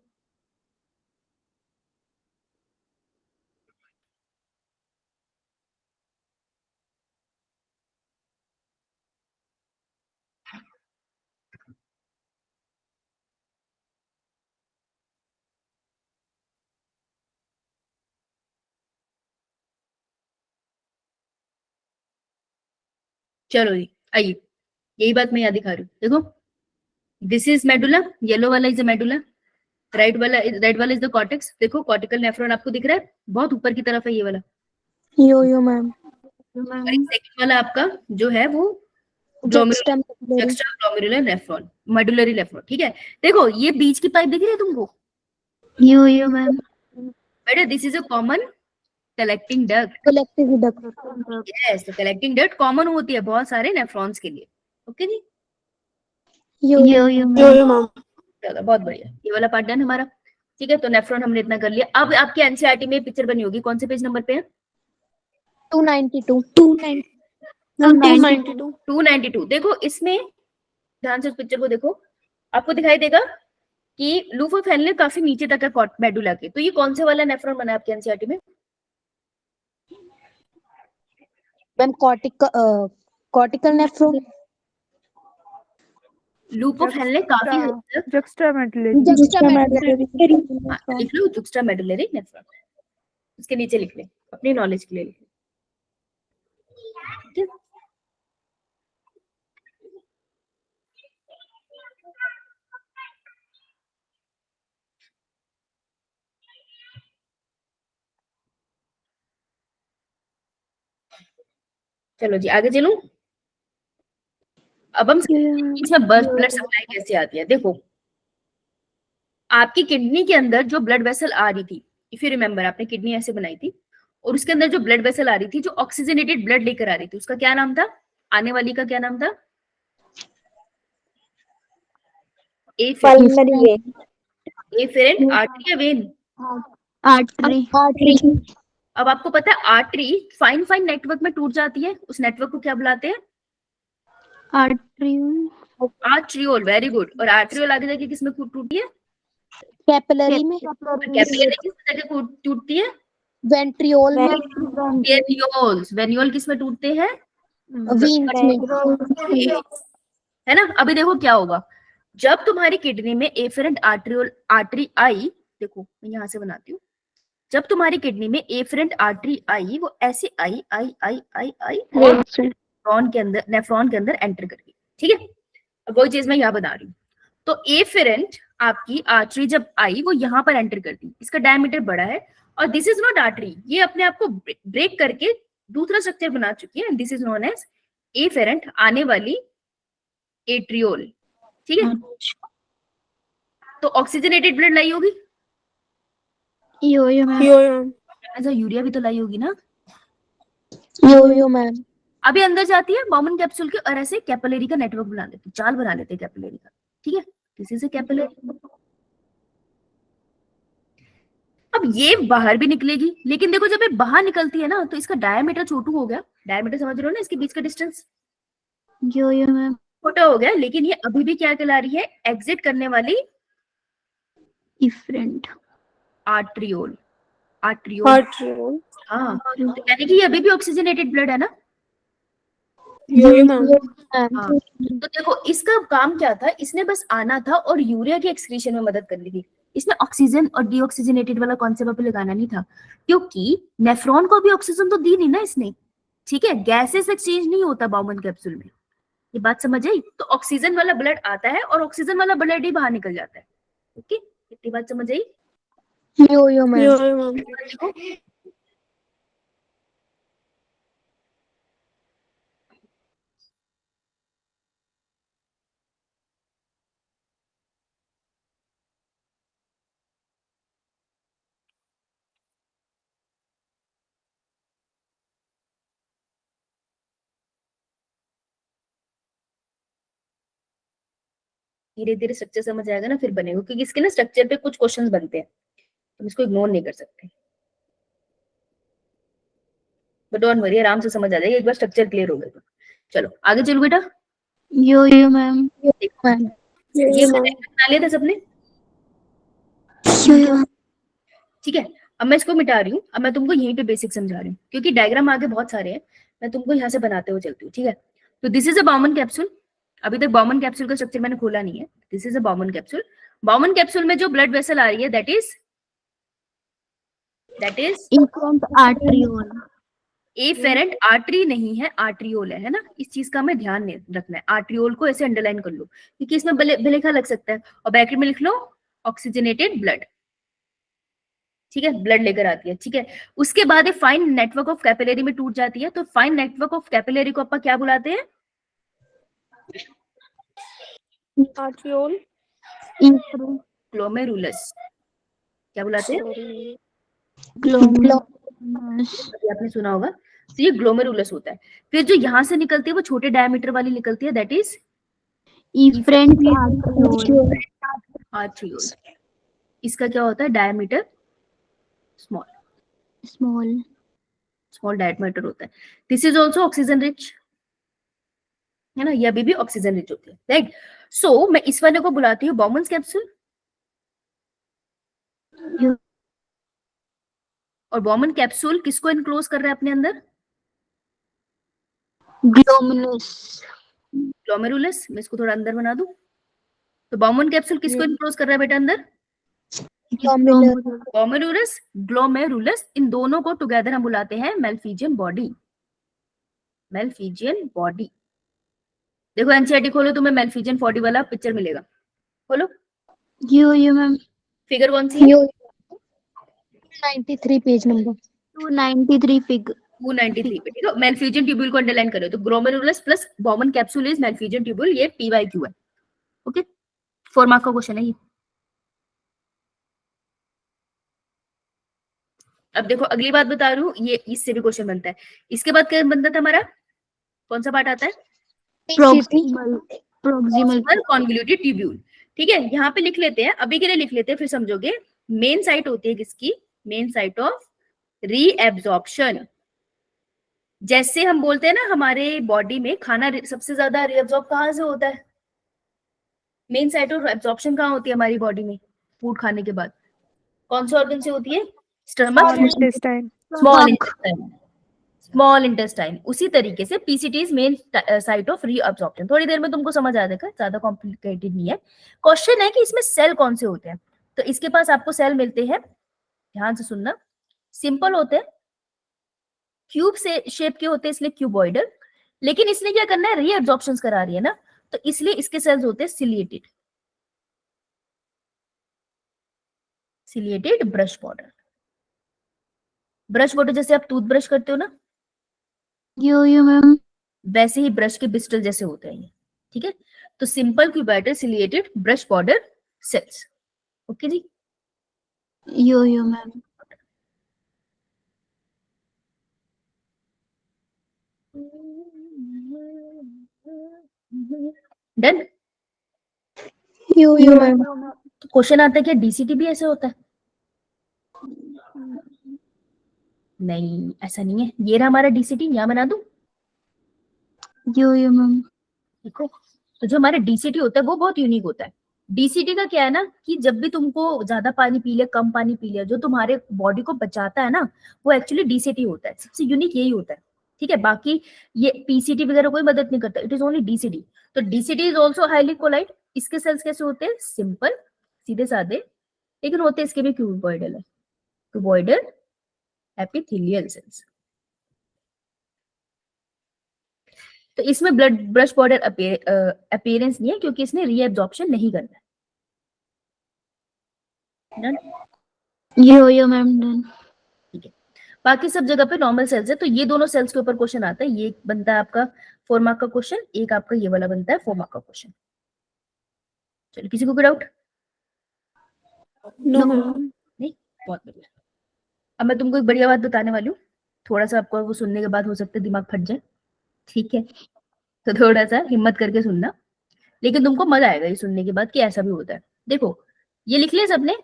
चलो जी आइए, यही बात मैं यहाँ दिखा रही हूँ, देखो दिस इज मेडुला, येलो वाला इज द मेडुला, रेड वाला इज द कॉर्टेक्स। देखो कॉर्टिकल नेफ्रॉन आपको दिख रहा है, बहुत ऊपर की तरफ है ये वाला।
यो मैम।
और सेकंड वाला आपका जो है वो
जुक्स्टा medullary.
Glomerular nephron, medullary nephron. ठीक है, देखो ये बीच की पाइप दिख रही है तुमको
यो मैम
बेटा, this is a common collecting duct.
Collective duct.
Yes, तो कलेक्टिंग डक्ट कॉमन होती है बहुत सारे नेफ्रॉन्स के लिए। ओके जी,
यो
यो
यो मैम।
चलो बहुत बढ़िया, ये वाला पार्ट डन हमारा। ठीक है, तो नेफ्रॉन हमने इतना कर लिया। अब आपके एनसीईआरटी में पिक्चर बनी होगी, कौन से पेज नंबर पे है?
292।
292।
292। देखो इसमें ध्यान से उस पिक्चर को देखो, आपको दिखाई देगा कि लूप ऑफ हेनले काफी नीचे तक है मेडुला के। तो ये कौन से वाला नेफ्रॉन बना है आपके एनसीईआरटी में?
Ma'am cortical nephron.
Loop of Henley काफी हद तक,
जुक्स्टा मेडुलरी।
जुक्स्टा मेडुलरी।
हाँ, लिख लो जुक्स्टा मेडुलरी नेफ्रॉन, उसके नीचे लिख ले, अपनी नॉलेज के लिए लिख ले। ठीक है? चलो जी आगे चलूं। अब हम इसमें ब्लड सप्लाई कैसे आती है। देखो आपकी किडनी के अंदर जो ब्लड वेसल आ रही थी, इफ यू रिमेम्बर, आपने किडनी ऐसे बनाई थी और उसके अंदर जो ब्लड वेसल आ रही थी, जो ऑक्सीजनेटेड ब्लड लेकर आ रही थी, उसका क्या नाम था? आने वाली का क्या नाम था? एफेरेंट आर्टरी या वेन?
आर्टरी
अब आपको पता है आर्टरी फाइन फाइन नेटवर्क में टूट जाती है, उस नेटवर्क को क्या बुलाते हैं?
Artery
arteriole. Very good. और आर्ट्रियोल आगे जाके किसमें टूटी है?
कैपिलरी में।
कैपिलरी किस जगह टूटती है?
वेंट्रियोल में।
वेन्यूल्स। वेन्यूल किसमें टूटते हैं?
वीन्स में।
है ना। अभी देखो क्या होगा, जब तुम्हारी किडनी में एफेरेंट आर्टरी आई, देखो मैं यहां से बनाती हूँ, जब तुम्हारी किडनी में एफेरेंट आर्टरी आई, वो ऐसे आई आई आई आई आई और नेफ्रॉन के अंदर एंटर कर गई। ठीक है, अब वही चीज मैं यहाँ बना रही हूँ। तो एफेरेंट आपकी आर्टरी जब आई, वो यहाँ पर एंटर करती, इसका डायमीटर बड़ा है, और दिस इज नॉट आर्टरी, ये अपने आप को ब्रेक करके दूसरा स्ट्रक्चर बना चुकी है, this is known as afferent आने वाली एट्रियोल। ठीक है, तो ऑक्सीजनेटेड ब्लड लाई होगी,
यो मैम
ऐसा यूरिया भी तो लाई होगी ना।
Yo ma'am.
अभी अंदर जाती है बॉमन कैप्सूल के और ऐसे कैपिलरी का नेटवर्क बना लेते, जाल बना लेते हैं कैपिलरी का। ठीक है, किसी से कैपिलरी। अब ये बाहर भी निकलेगी, लेकिन देखो जब ये बाहर निकलती है ना, तो इसका डायमीटर छोटू हो गया। डायमीटर समझ रहे हो ना, इसके बीच का डिस्टेंस
यो मैम
छोटा हो गया, लेकिन ये अभी भी क्या कहला रही है? एग्जिट करने वाली
इफरेंट
आर्ट्रियोल। आर्ट्रियोल, हाँ, तो यानी कि ये अभी भी ऑक्सीजनेटेड ब्लड है ना। हाँ, तो देखो इसका काम क्या था, इसने बस आना था और यूरिया के एक्सक्रीशन में मदद करनी थी। इसमें ऑक्सीजन और डीऑक्सीजनेटेड वाला कॉन्सेप्ट पे लगाना नहीं था, क्योंकि नेफ्रॉन को भी ऑक्सीजन तो दी नहीं ना इसने। ठीक है, गैसेस एक्सचेंज नहीं होता बाउमन कैप्सूल में, ये बात समझ आई? तो ऑक्सीजन वाला ब्लड आता है और ऑक्सीजन वाला ब्लड ही बाहर निकल जाता है। ओके, इतनी बात समझ आई?
यो मैम।
Yo ma'am.
देखो, धीरे धीरे स्ट्रक्चर समझ आएगा ना, फिर बनेगा, क्योंकि इसके ना स्ट्रक्चर पे कुछ क्वेश्चंस बनते हैं, तुम इसको इग्नोर नहीं कर सकते। बट डोंट वरी, आराम से समझ आ जाएगा एक बार स्ट्रक्चर क्लियर हो गया तो। चलो आगे चलो बेटा।
Yo ma'am.
देखो,
मैम।
ये बना लिया था सबने?
यो
ठीक है, अब मैं इसको मिटा रही हूँ, अब मैं तुमको यहीं पे बेसिक समझा रही हूँ, क्योंकि डायग्राम आगे बहुत सारे हैं, मैं तुमको यहाँ से बनाते हुए चलती हूँ। ठीक है, तो this is a Bowman capsule. अभी तक बाउमन कैप्सूल का स्ट्रक्चर मैंने खोला नहीं है। This is a Bowman capsule. Bowman capsule में जो ब्लड वेसल आ रही है that is
afferent arteriole.
Efferent artery नहीं है, आर्ट्रियोल है ना। इस चीज का हमें ध्यान रखना है। आर्ट्रियोल को ऐसे अंडरलाइन कर लो, क्योंकि इसमें बिलेखा लग सकता है, और ब्रैकेट में लिख लो ऑक्सीजनेटेड ब्लड। ठीक है, ब्लड लेकर आती है। ठीक है, उसके बाद फाइन नेटवर्क ऑफ कैपिलरी में टूट जाती है, तो फाइन नेटवर्क ऑफ कैपिलरी को अपन क्या बुलाते हैं?
आर्ट्रियोल।
ग्लोमेरुलस। क्या बुलाते हैं? अभी आपने सुना होगा, तो ये ग्लोमेरुलस होता है। फिर जो यहाँ से निकलती है वो छोटे डायमीटर वाली निकलती है, that is
efferent arteriole.
Arteriole. इसका क्या होता है? डायमीटर स्मॉल, स्मॉल डायमीटर होता है। This is also oxygen rich, है ना, ये अभी भी ऑक्सीजन रिच होती है, राइट। सो मैं इस वाले को बुलाती हूँ बॉमन्स कैप्सूल, और बॉमन कैप्सूल किसको इनक्लोज कर रहा है अपने अंदर? ग्लोमेरुलस। मैं इसको थोड़ा अंदर बना दूं, तो बॉमन कैप्सूल किसको इनक्लोज कर रहा है बेटा अंदर? ग्लोमेरुलस, ग्लोमेरुलस, इन दोनों को टुगेदर हम बुलाते हैं मेल्फिजियन बॉडी। मेल्फिजियन बॉडी। देखो एनसीईआरटी खोलो, तुम्हें मेल्फिजियन बॉडी वाला पिक्चर मिलेगा, खोलो।
यो मैम।
फिगर कौन सी है?
93 पेज नंबर
293 फिगर
293 पे। ठीक है, मेल्फिजियन ट्यूब्यूल को अंडरलाइन करो, तो glomerulus plus Bowman capsule is Malpighian tubule, ये पीवाईक्यू है। ओके, 4 मार्क का क्वेश्चन है ये। अब देखो अगली बात बता रही हूँ, ये इससे भी क्वेश्चन बनता है। इसके बाद क्या बनता था हमारा? कौन सा पार्ट आता है?
Proximal
convoluted tubule. ठीक है, यहाँ पे लिख लेते हैं, अभी के लिए लिख लेते हैं, फिर समझोगे। मेन साइट होती है किसकी? Main site of reabsorption. जैसे हम बोलते हैं ना, हमारे बॉडी में खाना सबसे ज्यादा रीअब्जॉर्ब कहाँ से होता है? मेन साइट ऑफ एब्जॉर्प्शन कहाँ होती है हमारी बॉडी में? फूड खाने के बाद कौन से ऑर्गन से होती है? Stomach, small intestine, small intestine. उसी तरीके से PCT is main site of reabsorption. थोड़ी देर में तुमको समझ आ जाएगा, ज्यादा कॉम्प्लिकेटेड नहीं है। क्वेश्चन है कि इसमें सेल कौन से होते हैं, तो इसके पास आपको सेल मिलते हैं, ध्यान से सुनना, सिंपल होते हैं, क्यूब से शेप के होते हैं, इसलिए क्यूबॉइडल। लेकिन इसने क्या करना है? रीअब्जॉर्प्शन करा रही है ना, तो इसलिए इसके सेल्स होते हैं ciliated, ciliated brush border. Brush border जैसे आप टूथब्रश करते हो ना,
यो मैम।
वैसे ही ब्रश के बिस्टल जैसे होते हैं ये। ठीक है, तो simple cuboidal ciliated brush border cells. Okay जी,
yo ma'am.
Done.
Yo ma'am.
तो क्वेश्चन आता है कि डीसीटी भी ऐसे होता है? नहीं, ऐसा नहीं है। ये रहा हमारा डीसीटी, यहाँ बना दूं?
यो मैम।
देखो, तो जो हमारा डीसीटी होता है वो बहुत यूनिक होता है। डीसीटी का क्या है ना, कि जब भी तुमको ज्यादा पानी पी लिया, कम पानी पी लिया, जो तुम्हारे बॉडी को बचाता है ना, वो एक्चुअली डीसीटी होता है। सबसे यूनिक यही होता है। ठीक है, बाकी ये पीसीटी वगैरह कोई मदद नहीं करता, इट इज ओनली डीसीटी। तो DCT is also highly coiled. इसके सेल्स कैसे होते हैं? सिंपल, सीधे साधे, लेकिन होते इसके भी क्यूबॉइडल है, क्यूबॉइडल एपिथेलियल सेल्स। तो इसमें ब्लड ब्रश बॉर्डर अपीयरेंस नहीं है क्योंकि इसने रीएब्जॉर्प्शन नहीं करना है। Done?
यो मैम डन।
ठीक है, बाकी सब जगह पे नॉर्मल सेल्स है, तो ये दोनों सेल्स के ऊपर क्वेश्चन आता है। ये बनता है आपका 4 मार्क का क्वेश्चन, एक आपका ये वाला बनता है 4 मार्क का क्वेश्चन। चलो, किसी को कोई डाउट?
No, ma'am.
नहीं, बहुत बढ़िया। अब मैं तुमको एक बढ़िया बात बताने वाली हूँ, थोड़ा सा आपको वो सुनने के बाद हो सकता है दिमाग फट जाए, ठीक है? तो थोड़ा सा हिम्मत करके सुनना, लेकिन तुमको मजा आएगा ये सुनने के बाद कि ऐसा भी होता है। देखो, ये लिख लिया सबने?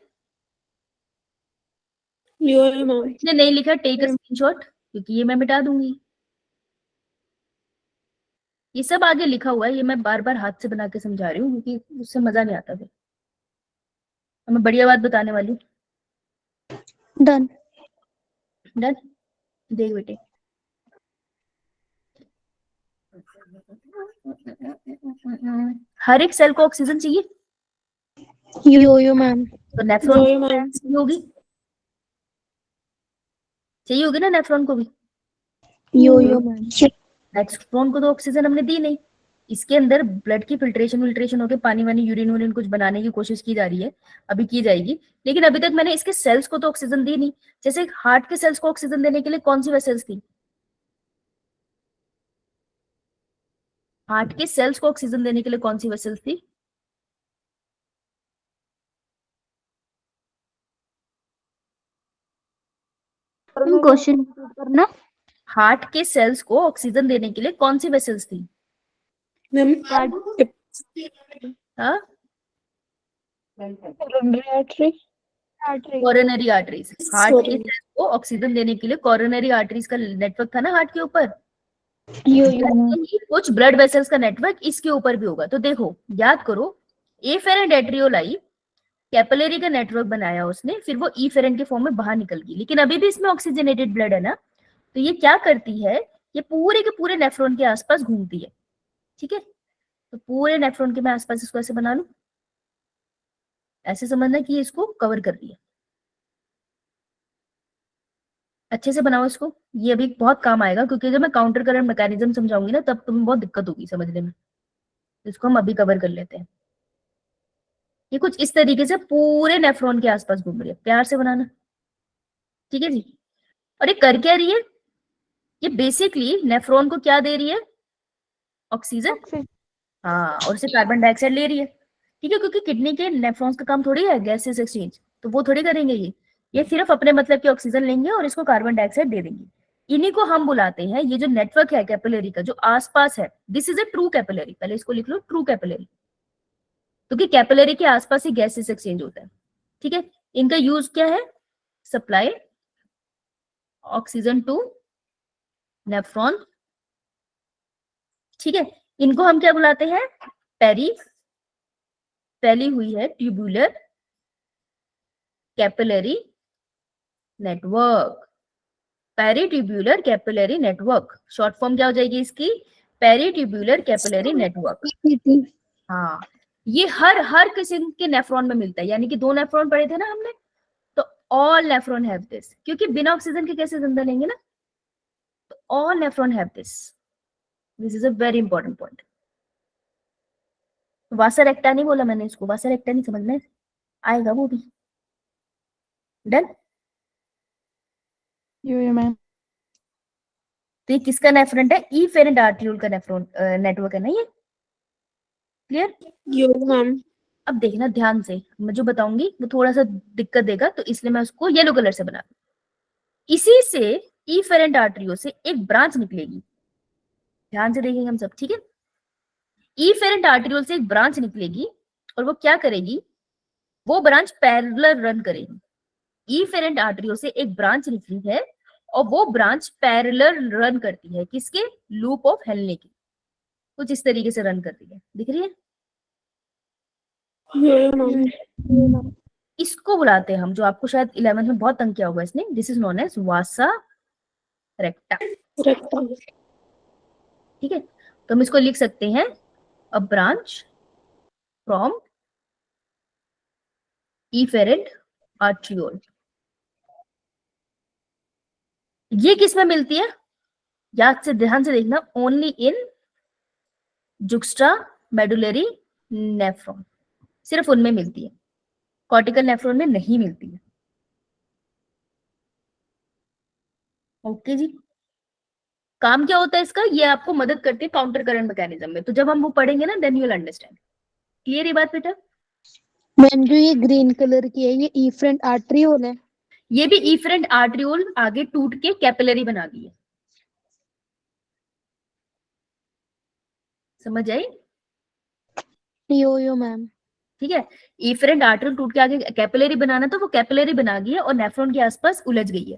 Yo, ma'am.
इसने नहीं लिखा टेक अ स्क्रीनशॉट, क्योंकि ये मैं मिटा दूंगी। ये सब आगे लिखा हुआ है, ये मैं बार बार हाथ से बना के समझा रही हूँ क्योंकि उससे मजा नहीं आता फिर। मैं बढ़िया बात बताने वाली हूँ।
Done.
डन? देख बेटे, हर एक सेल को ऑक्सीजन चाहिए,
Yo, ma'am.
तो नेफ्रॉन
Yo, ma'am.
चाहिए होगी, चाहिए होगी ना नेफ्रॉन को भी।
Yo, ma'am.
नेफ्रॉन को तो ऑक्सीजन हमने दी नहीं, इसके अंदर ब्लड की फिल्ट्रेशन होकर पानी वानी यूरिन वूरिन कुछ बनाने की कोशिश की जा रही है, अभी की जाएगी, लेकिन अभी तक मैंने इसके सेल्स को तो ऑक्सीजन दी नहीं। जैसे हार्ट के सेल्स को ऑक्सीजन देने के लिए कौन सी वेसल्स थी? हार्ट के सेल्स को ऑक्सीजन देने के लिए कौन सी वेसल्स थी?
क्वेश्चन करना।
हार्ट के सेल्स को ऑक्सीजन देने के लिए कौन सी वेसल्स थी?
Ma'am.
हाँ,
Coronary artery.
Coronary arteries. Heart के
Sorry.
सेल्स को ऑक्सीजन देने के लिए कोरोनरी आर्टरीज का नेटवर्क था ना हार्ट के ऊपर।
Yo, ma'am.
कुछ ब्लड वेसल्स का नेटवर्क इसके ऊपर भी होगा। तो देखो, याद करो, एफेरेंट एट्रियोलाई कैपिलरी का नेटवर्क बनाया उसने, फिर वो ईफेरेंट के फॉर्म में बाहर निकल गई, लेकिन अभी भी इसमें ऑक्सीजनेटेड ब्लड है ना, तो ये क्या करती है, ये पूरे के पूरे नेफ्रॉन के आसपास घूमती है, ठीक है? तो पूरे नेफ्रॉन के मैं आसपास इसको ऐसे बना लूं, ऐसे समझना कि ये इसको कवर कर रही है। अच्छे से बनाओ इसको, ये अभी बहुत काम आएगा, क्योंकि जब मैं काउंटर करंट मैकेनिज्म समझाऊंगी ना, तब तुम्हें बहुत दिक्कत होगी समझने में। इसको हम अभी कवर कर लेते हैं। ये कुछ इस तरीके से पूरे नेफ्रॉन के आसपास घूम रही है, प्यार से बनाना, ठीक है जी? और ये कर क्या रही है? ये बेसिकली नेफ्रॉन को क्या दे रही है? ऑक्सीजन। हाँ, और उसे कार्बन डाइऑक्साइड ले रही है, ठीक है? क्योंकि किडनी के नेफ्रॉन्स का काम थोड़ी है गैसेस एक्सचेंज, तो वो थोड़ी करेंगे ये सिर्फ अपने मतलब की ऑक्सीजन लेंगे और इसको कार्बन डाइऑक्साइड दे देंगे। इन्हीं को हम बुलाते हैं, ये जो नेटवर्क है कैपिलरी का जो आसपास है, this is a true capillary. पहले इसको लिख लो, ट्रू कैपिलरी, क्योंकि कैपिलरी के आसपास ही गैसेस एक्सचेंज होता है, ठीक है? इनका यूज क्या है? सप्लाई ऑक्सीजन टू नेफ्रॉन, ठीक है? इनको हम क्या बुलाते हैं? फैली हुई है tubular capillary network, peritubular capillary network. Short form क्या हो जाएगी इसकी? Peritubular capillary network. हाँ, ये हर किस्म के नेफ्रॉन में मिलता है, यानी कि 2 नेफ्रॉन पढ़े थे ना हमने, तो ऑल नेफ्रॉन हैव दिस, क्योंकि बिना ऑक्सीजन के कैसे जिंदा लेंगे ना, तो all nephron have this is a very important point. Washer एक्टा नहीं बोला मैंने इसको, वासर एक्टा नहीं समझना है, आएगा वो भी। डन?
Yo, ma'am.
तो ये किसका नेफ्रॉन है? ईफेरेंट आर्ट्रियोल का नेफ्रॉन नेटवर्क है ना ये, क्लियर?
Yo, ma'am.
अब देखना ध्यान से, मैं जो बताऊंगी वो थोड़ा सा दिक्कत देगा, तो इसलिए मैं उसको येलो कलर से बना दूं। इसी से ईफेरेंट आर्टरियो से एक ब्रांच निकलेगी, ध्यान से देखेंगे हम सब, ठीक है? ईफेरेंट आर्टरियोल से एक ब्रांच निकलेगी और वो क्या करेगी? वो ब्रांच पैरेलल रन करेगी। ईफेरेंट आर्टरियोल से एक ब्रांच निकली है और वो ब्रांच पैरेलल रन करती है, किसके? लूप ऑफ हेलने की, कुछ इस तरीके से रन करती है, दिख रही है?
Yo, ma'am.
इसको बुलाते हैं हम, जो आपको शायद 11th में बहुत तंग किया होगा इसने, this is known as vasa recta,
Rectum.
ठीक है? तो हम इसको लिख सकते हैं a branch from efferent arteriole. ये किस में मिलती है? याद से ध्यान से देखना, ओनली इन जुक्स्टा मेडुलरी नेफ्रॉन, सिर्फ उनमें मिलती है, कॉर्टिकल नेफ्रॉन में नहीं मिलती है। ओके जी, काम क्या होता है इसका, ये आपको मदद करती है काउंटर करंट मैकेनिज्म में, तो जब हम वो पढ़ेंगे ना then you will understand. Clear ये बात बेटा?
मैम जो ये ग्रीन कलर की है ये इफरेंट आर्टरियोल है।
ये भी इफरेंट आर्टरियोल आगे टूट के कैपिलरी बना दी है, समझ आई?
यो मैम।
ठीक है, इफरेंट आर्टरियोल टूट के आगे कैपिलरी बनाना, तो वो कैपिलरी बना गई है और नेफ्रॉन के आसपास उलझ गई है।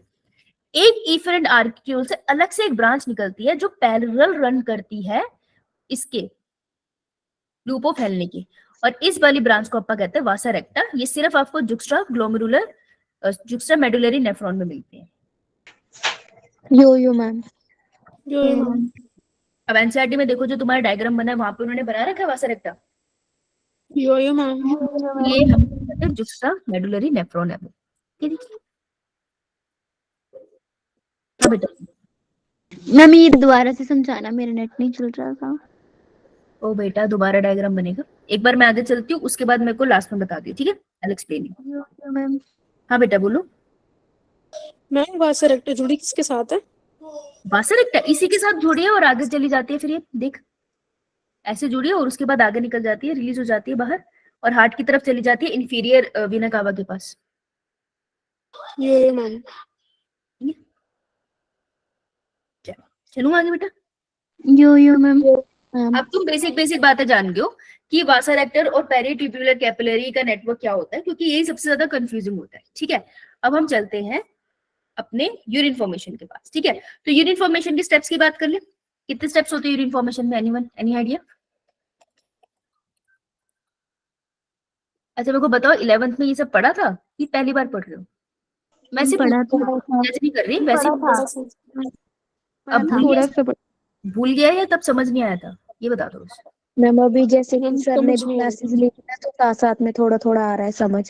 एक इफरेंट आर्टरियोल से अलग से एक ब्रांच निकलती है जो पैरेलल रन करती है इसके लूप ऑफ हेनले की, और इस वाली ब्रांच को अपन कहते हैं वासा रेक्टा। ये सिर्फ आपको जुक्स्टा ग्लोमेरुलर जुक्स्टा मेडुलरी नेफ्रॉन में मिलती है।
यो मैम।
Yo ma'am.
अब एनसीईआरटी में देखो जो तुम्हारा डायग्राम बना है वहां पे उन्होंने बना रखा है वासा रेक्टा,
यो मैम।
ये हम कहते हैं जुक्स्टा मेडुलरी नेफ्रॉन है वो। ठीक है हाँ बेटा।
मैम ये दोबारा से समझाना, मेरा नेट नहीं चल रहा था।
ओ बेटा दोबारा डायग्राम बनेगा, एक बार मैं आगे चलती हूँ उसके बाद मेरे को लास्ट में बता दियो, ठीक है? I will explain you.
Ma'am
हाँ बेटा बोलो।
मैम वासा रेक्टा जुड़ी किसके साथ है?
वासा रेक्टा इसी के साथ जुड़ी है और आगे चली जाती है, फिर ये देख ऐसे जुड़ी है और उसके बाद आगे निकल जाती है, रिलीज हो जाती है बाहर और हार्ट की तरफ चली जाती है इंफीरियर वीना कावा के पास।
यो मैम।
चलूं आगे बेटा?
Yo ma'am.
अब तुम बेसिक बेसिक बातें जान गए हो कि वासारेक्टर और पेरिट्यूब्युलर कैपिलरी का नेटवर्क क्या होता है, क्योंकि यही सबसे ज्यादा कंफ्यूजिंग होता है। ठीक है, अब हम चलते हैं अपने यूरिन फॉर्मेशन के पास। ठीक है, तो यूरिन फॉर्मेशन के स्टेप्स की बात कर ले। कितने स्टेप्स होते हैं यूरिन फॉर्मेशन में? Anyone, any idea? अच्छा मेरे को बताओ 11th में ये सब पढ़ा था कि पहली बार पढ़ रहे हो? मैं सिर्फ
पढ़ा था।
जज नहीं कर रही वैसे। अब भूल गया या तब समझ नहीं आया था, ये बता दो बस।
मैम अभी जैसे कि
मैम
सर ने
समझ नहीं आ रही
क्लासेस ली है तो साथ साथ में थोड़ा थोड़ा आ रहा है समझ।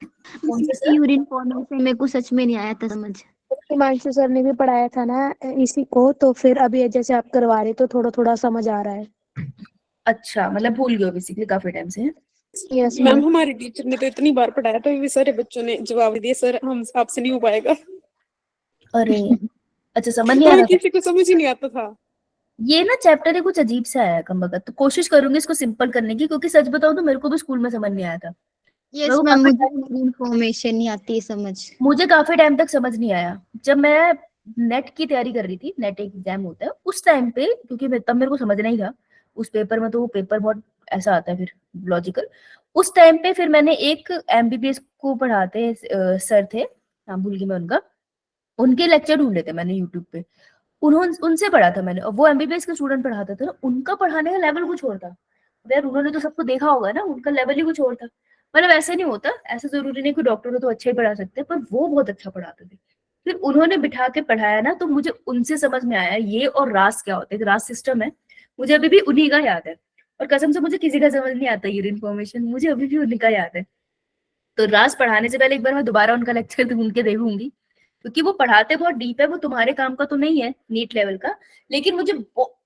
कौन सा सर?
यूरिन फॉर्मेशन मेरे को सच में नहीं आया था समझ।
हिमांशु सर ने भी पढ़ाया था ना इसी को, तो फिर अभी जैसे आप करवा रहे तो थोड़ा थोड़ा समझ आ रहा है।
अच्छा मतलब भूल गए बेसिकली काफी टाइम से।
Yes
ma'am
ma'am.
हमारे टीचर ने तो इतनी बार पढ़ाया तो भी सारे बच्चों ने जवाब दिए सर हम आपसे नहीं हो पाएगा।
अरे अच्छा समझ नहीं आ
हमें
रहा था।
किसी को समझ ही नहीं आता था।
ये ना चैप्टर है कुछ अजीब से आया है कम बगत, तो कोशिश करूंगी इसको सिंपल करने की, क्योंकि सच बताऊं तो मेरे को भी स्कूल में समझ नहीं आया था।
यस मैम, मुझे इन्फॉर्मेशन नहीं आती है समझ।
मुझे काफी टाइम तक समझ नहीं आया। जब मैं नेट की तैयारी कर रही थी, नेट एग्जाम होता है उस टाइम पे, क्योंकि तब मेरे को समझना ही था उस पेपर में, तो वो पेपर बहुत ऐसा आता है फिर लॉजिकल। उस टाइम पे फिर मैंने एक एमबीबीएस को पढ़ाते सर थे, नाम भूल गई मैं उनका, उनके लेक्चर ढूंढे थे मैंने यूट्यूब पे, उन्होंने उनसे पढ़ा था मैंने, और वो एमबीबीएस के स्टूडेंट पढ़ाते थे ना, उनका पढ़ाने का लेवल कुछ और था। यार उन्होंने तो सबको देखा होगा ना, उनका लेवल ही कुछ और था। मतलब ऐसे नहीं होता, ऐसा जरूरी नहीं कि डॉक्टर हो तो अच्छा ही पढ़ा सकते हैं, पर वो बहुत अच्छा पढ़ाते थे। फिर उन्होंने बिठा के पढ़ाया ना, तो मुझे उनसे समझ में आया ये और रास क्या होता है। एक रास सिस्टम है, मुझे अभी भी उन्हीं का याद है, और कसम से मुझे किसी का समझ नहीं आता यूरिन फॉर्मेशन, मुझे अभी भी उन्हीं का याद है। तो रास पढ़ाने से पहले एक बार मैं दोबारा उनका लेक्चर ढूंढ के देखूंगी, क्योंकि वो पढ़ाते बहुत डीप है, वो तुम्हारे काम का तो नहीं है नीट लेवल का, लेकिन मुझे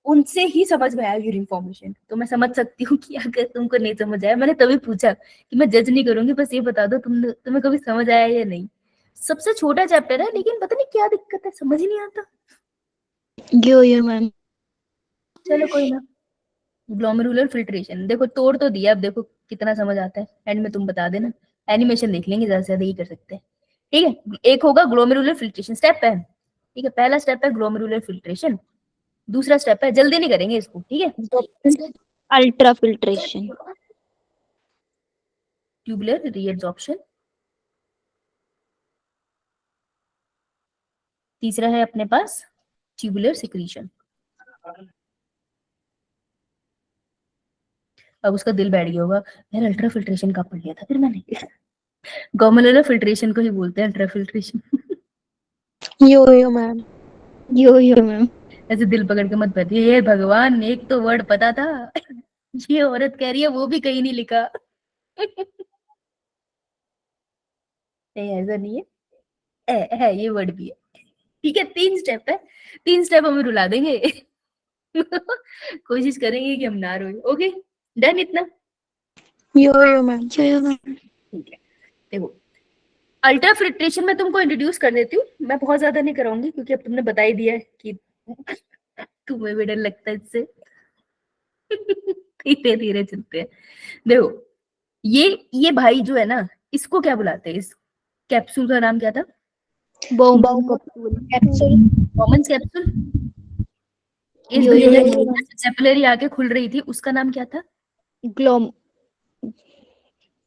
उनसे ही समझ में आया यूरिन फॉर्मेशन। तो मैं समझ सकती हूँ कि अगर तुमको नहीं समझ आया, मैंने तभी पूछा कि मैं जज नहीं करूंगी, बस ये बता दो तुम्हें कभी समझ आया या नहीं। सबसे छोटा चैप्टर है, लेकिन पता नहीं क्या दिक्कत है, समझ ही नहीं आता।
यो मैम।
चलो कोई ना। ग्लोमेरुलर फिल्ट्रेशन देखो तोड़ तो दिया, अब देखो कितना समझ आता है, एंड में तुम बता देना। एनिमेशन देख लेंगे, ज्यादा से ज्यादा यही कर सकते हैं। ठीक है, एक होगा ग्लोमेरुलर फिल्ट्रेशन स्टेप है। ठीक है, पहला स्टेप है ग्लोमेरुलर फिल्ट्रेशन, दूसरा स्टेप है, जल्दी नहीं करेंगे इसको, ठीक है,
अल्ट्रा फिल्ट्रेशन।
ट्यूबुलर रीएब्जॉर्प्शन, तीसरा है अपने पास ट्यूबुलर सिक्रीशन। अब उसका दिल बैठ गया होगा, यार अल्ट्रा फिल्ट्रेशन का पढ़ लिया था फिर मैंने। ग्लोमेरुलर फिल्ट्रेशन को ही बोलते हैं अल्ट्रा फिल्ट्रेशन।
यो मैम।
Yo ma'am.
ऐसे दिल पकड़ के मत बैठिए, ये भगवान एक तो वर्ड पता था, ये औरत कह रही है वो भी कहीं नहीं लिखा। नहीं ऐसा नहीं है, है ये वर्ड भी है। ठीक है, 3 स्टेप है, 3 स्टेप हमें रुला देंगे। कोशिश करेंगे कि हम ना रोए। ओके, डन इतना?
यो मैम।
ठीक है, देखो अल्ट्रा फिल्ट्रेशन में तुमको इंट्रोड्यूस कर देती हूँ, मैं बहुत ज्यादा नहीं कराऊंगी क्योंकि अब तुमने बता ही दिया है कि तुम्हें भी डर लगता है इससे। धीरे धीरे चलते हैं। देखो ये भाई जो है ना, इसको क्या बुलाते हैं? इस कैप्सूल का नाम क्या था?
कैप्सूल।
Common capsule. इस
यो-
यो-
कैपिलरी आके खुल रही थी, उसका नाम क्या था?
ग्लोम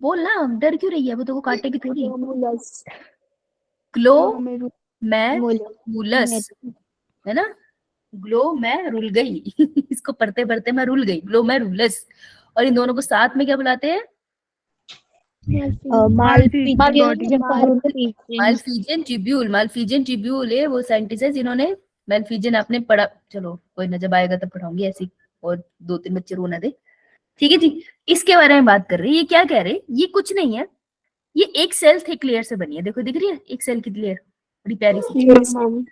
बोल ना, डर क्यों रही है? वो तो को काटेगी थोड़ी।
ग्लोमेरुलस।
ग्लोमेरुलस, है ना? ग्लो मैं रुल गई। इसको पढ़ते पढ़ते मैं रुल गई। ग्लोमेरुलस। और इन दोनों को साथ में क्या बुलाते हैं? Malpighian tubule. मालफिजियन ट्यूब्यूल है वो साइंटिस्ट है जिन्होंने मालफिजियन आपने पढ़ा। चलो कोई ना, जब आएगा तब पढ़ाऊंगी, ऐसी और 2-3 बच्चे रोना दे। ठीक है जी, इसके बारे में बात कर रहे हैं। ये क्या कह रहे हैं? ये कुछ नहीं है, ये एक सेल थिक लेयर से बनी है। देखो दिख रही है एक सेल की लेयर, बड़ी प्यारी सी।
Yes ma'am.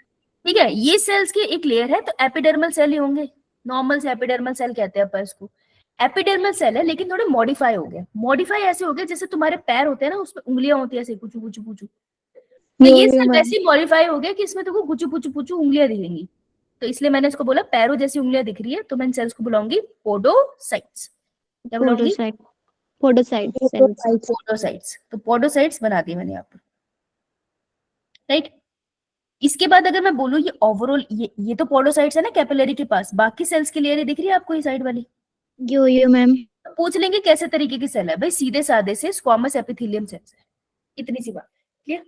ठीक है, ये सेल्स की एक लेयर है, तो एपिडर्मल सेल ही होंगे। नॉर्मल से एपिडर्मल सेल कहते हैं अपन इसको। एपिडर्मल सेल है लेकिन थोड़े मॉडिफाई हो गए। मॉडिफाई ऐसे हो गए जैसे तुम्हारे पैर होते हैं ना, उसमें उंगलियां होती है ऐसे कुचू कुचू कुचू। तो ये सेल वैसे मॉडिफाई हो गया कि इसमें तुमको कुचू कुचू कुचू उंगलियां दिखेंगी। तो इसलिए मैंने इसको बोला पैरों जैसी उंगलियां दिख रही है, तो मैं इन सेल्स को बुलाऊंगी पोडोसाइट्स। क्या बुलाऊंगी? पोडोसाइट्स। तो पोडोसाइट्स बना दी मैंने यहाँ पर, राइट। इसके बाद अगर मैं बोलूं ये ओवरऑल, ये तो पोडोसाइट्स है ना कैपिलरी के पास, बाकी सेल्स की लेयर दिख रही है आपको ये साइड वाली?
यो मैम।
तो पूछ लेंगे कैसे तरीके की सेल है भाई? सीधे साधे से स्क्वामस एपिथेलियम सेल्स है। इतनी सी बात, क्लियर?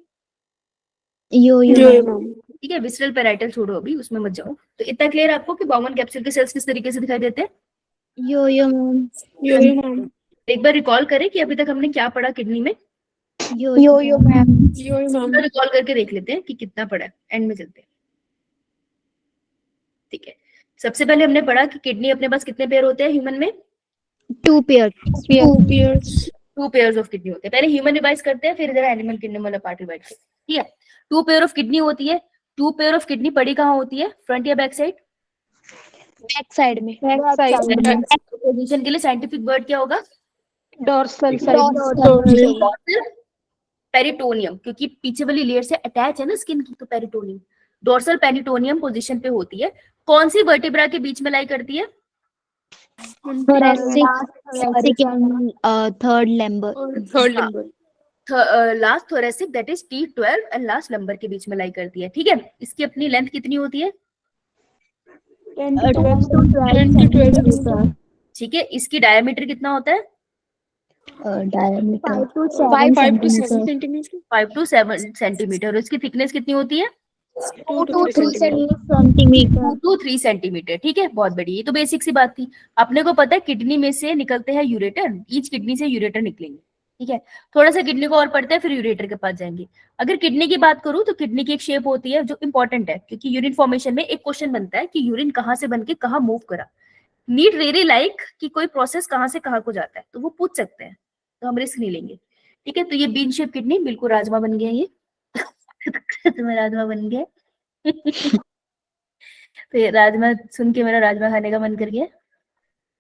यो
मैम।
ठीक है, विसरल पेराइटल छोड़ो अभी, उसमें मत जाओ। तो इतना क्लियर आपको कि बाउमन कैप्सूल के सेल्स किस तरीके से दिखाई देते हैं?
यो मैम।
Yo ma'am.
एक बार रिकॉल करें कि अभी तक हमने क्या पढ़ा किडनी में।
यो मैम।
रिकॉल करके देख लेते हैं कि कितना पढ़ा है, एंड में चलते हैं। ठीक है, सबसे पहले हमने पढ़ा कि किडनी अपने पास कितने पेयर होते हैं ह्यूमन में?
2 पेयर्स।
2 पेयर्स ऑफ किडनी होते हैं। पहले ह्यूमन रिवाइज करते हैं, फिर इधर एनिमल किडनी वाला पार्ट रिवाइज करते हैं। ठीक है, 2 पेयर ऑफ किडनी होती है। 2 पेयर ऑफ किडनी पड़ी कहाँ होती है? फ्रंट या बैक साइड?
बैक साइड में।
पोजीशन के लिए साइंटिफिक वर्ड क्या होगा?
डोर्सल
पेरिटोनियम, क्योंकि पीछे वाली लेयर से अटैच है ना स्किन की, तो पेरिटोनियम। डोर्सल पेरिटोनियम पोजीशन पे होती है। कौन सी वर्टिब्रा के बीच में लाई करती है?
Third lumbar.
Last thoracic, that is T12 and last lumbar के बीच में लाई करती है। ठीक है, इसकी अपनी लेंथ कितनी होती है?
10 to 12
ठीक है, इसकी डायमीटर कितना होता है?
diameter
5 to 7 centimetre.
5 to 7 centimetre. और इसकी थिकनेस कितनी होती है?
2 to 3
centimeter
2 to 3 सेंटीमीटर। ठीक है, बहुत बढ़िया। ये तो बेसिक सी बात थी। अपने को पता है किडनी में से निकलते हैं यूरेटर, ईच किडनी से यूरेटर निकलेंगे। ठीक है, थोड़ा सा किडनी को और पढ़ते हैं फिर यूरेटर के पास जाएंगे। अगर किडनी की बात करूं तो किडनी की एक शेप होती है जो इंपॉर्टेंट है, क्योंकि यूरिन फॉर्मेशन में एक क्वेश्चन बनता है कि यूरिन कहाँ से बन के कहाँ मूव करा। नीड रियली लाइक कि कोई प्रोसेस कहाँ से कहाँ को जाता है, तो वो पूछ सकते हैं, तो हम रिस्क नहीं लेंगे। ठीक है, तो ये बीन शेप किडनी बिल्कुल राजमा बन गया ये। तुम्हें राजमा बन गया। तो ये राजमा सुन के मेरा राजमा खाने का मन कर गया,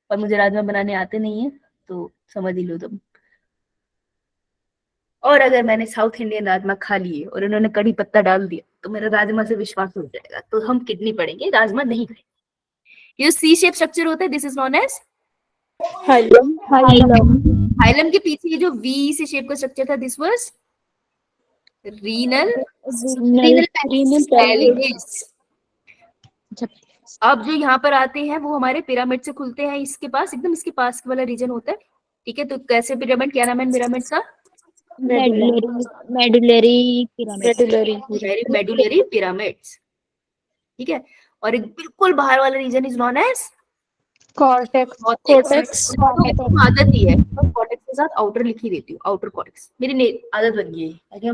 और मुझे राजमा बनाने आते नहीं है, तो समझ ही लो तुम। और अगर मैंने साउथ इंडियन राजमा खा लिए और उन्होंने कड़ी पत्ता डाल दिया तो मेरा राजमा से विश्वास उठ जाएगा, तो हम किडनी पढ़ेंगे, राजमा नहीं खाएंगे। ये सी शेप स्ट्रक्चर होता है, this is known as
hilum.
Hilum के पीछे ये जो वी से शेप का स्ट्रक्चर था, दिस वाज रीनल पैलिस। अब जो यहाँ पर आते हैं वो हमारे पिरामिड से खुलते हैं, इसके पास एकदम इसके पास वाला रीजन होता है। ठीक है, तो कैसे पिरामिड, क्या नाम है पिरामिड का?
medullary pyramid
medullary pyramids. ठीक है, और एक बिल्कुल बाहर वाला region is known as cortex. आदत ही है कॉर्टेक्स के साथ आउटर लिख ही देती हूँ, आउटर कॉर्टेक्स मेरी आदत बन गई है,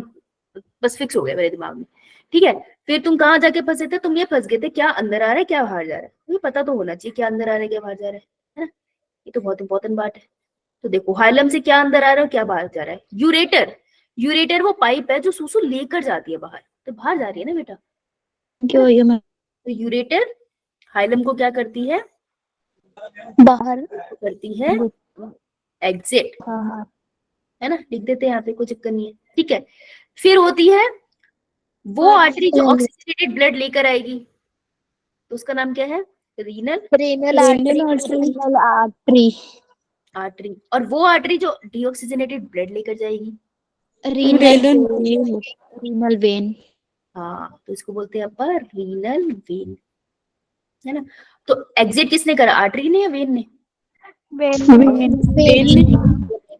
बस फिक्स हो गया मेरे दिमाग में। ठीक है, फिर तुम कहाँ जाके फंसे थे? तुम ये फंस गए थे क्या अंदर आ रहा है क्या बाहर जा रहा है। तुम्हें पता तो होना चाहिए क्या अंदर आ रहा है क्या बाहर जा रहा है ना? ये तो बहुत इंपॉर्टेंट बात है। तो देखो हाइलम से क्या अंदर आ रहा है क्या बाहर जा रहा है? यूरेटर। यूरेटर वो पाइप है जो सूसू लेकर जाती है बाहर, तो बाहर जा रही है ना बेटा। तो यूरेटर हाइलम को क्या करती है?
बाहर।
करती है एग्जिट,
हाँ हाँ।
है ना, लिख देते हैं यहाँ पे, कोई चक्कर नहीं है, ठीक है। फिर होती है वो आर्टरी जो ऑक्सीजनेटेड ब्लड लेकर आएगी, तो उसका नाम क्या है? Renal
renal
Renal
artery.
artery।
Renal artery.
Artery. और वो आर्टरी जो डीऑक्सीजनेटेड ब्लड लेकर जाएगी,
renal
Renal vein।
Renal vein.
हाँ, तो इसको बोलते हैं अपन रीनल वेन, है ना। तो एग्जिट किसने करा, आर्टरी ने या वेन ने?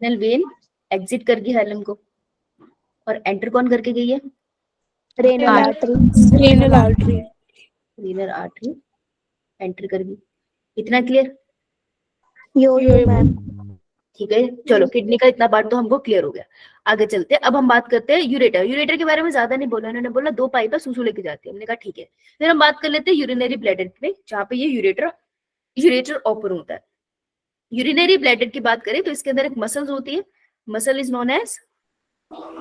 रीनल वेन एग्जिट कर गई हाइलम को, और एंटर कौन करके गई है?
Renal artery.
Renal artery।
Renal artery enter कर गई। इतना क्लियर?
यो मैम।
ठीक है, चलो किडनी का इतना पार्ट तो हमको क्लियर हो गया। आगे चलते हैं, अब हम बात करते हैं यूरेटर। यूरेटर के बारे में ज्यादा नहीं बोला, उन्होंने बोला 2 पाइप है, सूसू लेके जाती है, हमने कहा ठीक है। फिर हम बात कर लेते हैं यूरिनरी ब्लैडर में, जहाँ पे ये यूरेटर ओपन होता है। यूरिनरी ब्लैडर की बात करें तो इसके अंदर एक मसल्स होती है, muscle is known as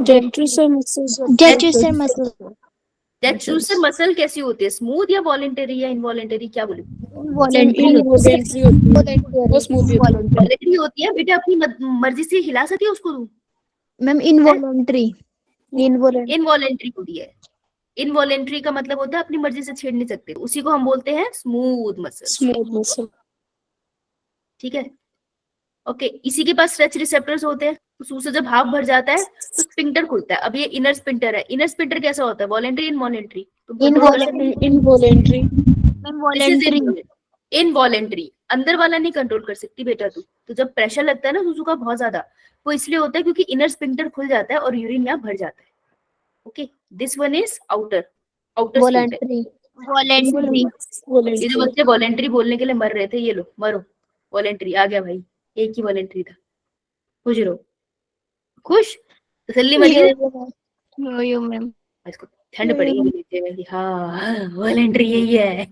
Detrusor muscles।
Detrusor muscle.
Detrusor muscle. कैसी होती है, स्मूथ या वॉलेंटरी या इनवॉलेंटरी, क्या बोले?
Involuntary होती है, वो smooth होती है।
वॉलेंटरी होती है बेटा, अपनी मर्जी से हिला सकती है उसको,
मैम इनवॉलंटरी।
इनवॉलेंटरी होती है। इनवॉलेंटरी का मतलब होता है अपनी मर्जी से छेड़ नहीं सकते, उसी को हम बोलते हैं स्मूथ मसल,
Smooth muscle।
ठीक है। ओके, इसी के पास स्ट्रेच रिसेप्टर्स होते हैं, तो सूस से जब हाफ भर जाता है तो स्पिंक्टर खुलता है। अब ये इनर स्पिंक्टर है, इनर स्पिंक्टर कैसा होता है, वॉलेंटरी इनवॉलेंटरी?
Involuntary।
इनवॉलेंटरी। अंदर वाला नहीं कंट्रोल कर सकती बेटा तू, तो जब प्रेशर लगता है ना सूसू का बहुत ज्यादा, वो इसलिए होता है क्योंकि इनर स्पिंक्टर खुल जाता है और यूरिन यहाँ भर जाता है। Okay, this one is outer
voluntary.
Voluntary.
ये जो बच्चे वॉलेंट्री बोलने के लिए मर रहे थे, ये लो मरो, वॉलेंट्री आ गया भाई, एक ही वॉलेंट्री था। खुश रहो, खुश, तसल्ली मिली है।
यो मैम।
इसको ठंड पड़ेगी नीचे में कि हाँ वॉलेंट्री यही है।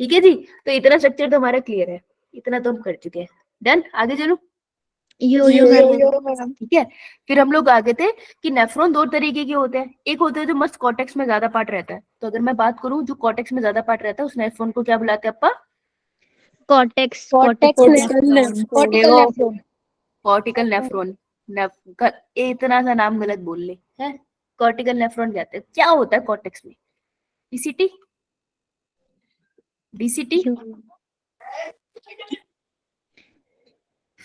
ठीक है जी, तो इतना स्ट्रक्चर तो हमारा क्लियर है, इतना तो हम कर चुके हैं। डन, आगे चलो।
यो मैम।
ठीक है, फिर हम लोग आगे थे कि नेफ्रॉन 2 तरीके के होते हैं। एक होते हैं जो मस्त कॉर्टेक्स में ज्यादा पार्ट रहता है, तो अगर मैं बात करूं जो कॉर्टेक्स में ज्यादा पार्ट रहता है उस नेफ्रॉन को क्या बुलाते हैं अपा?
कॉर्टेक्स।
Cortical nephron. इतना सा नाम गलत बोल ले है, कॉर्टिकल नेफ्रॉन कहते हैं। क्या होता है कॉर्टेक्स में? PCT, DCT,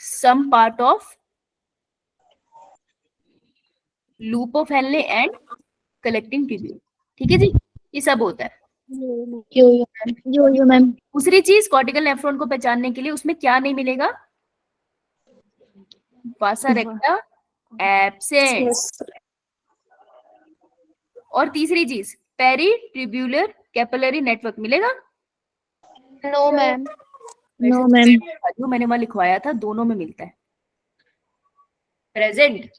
some part of loop of Henle and collecting tubule, ठीक है जी, ये सब होता है।
यो मैम।
दूसरी चीज, कॉर्टिकल नेफ्रॉन को पहचानने के लिए उसमें क्या नहीं मिलेगा? Vasa recta absent. और तीसरी चीज, पेरी ट्यूब्यूलर कैपिलरी नेटवर्क मिलेगा?
No ma'am.
No ma'am.
जो मैंने वहां लिखवाया था, दोनों में मिलता है प्रेजेंट।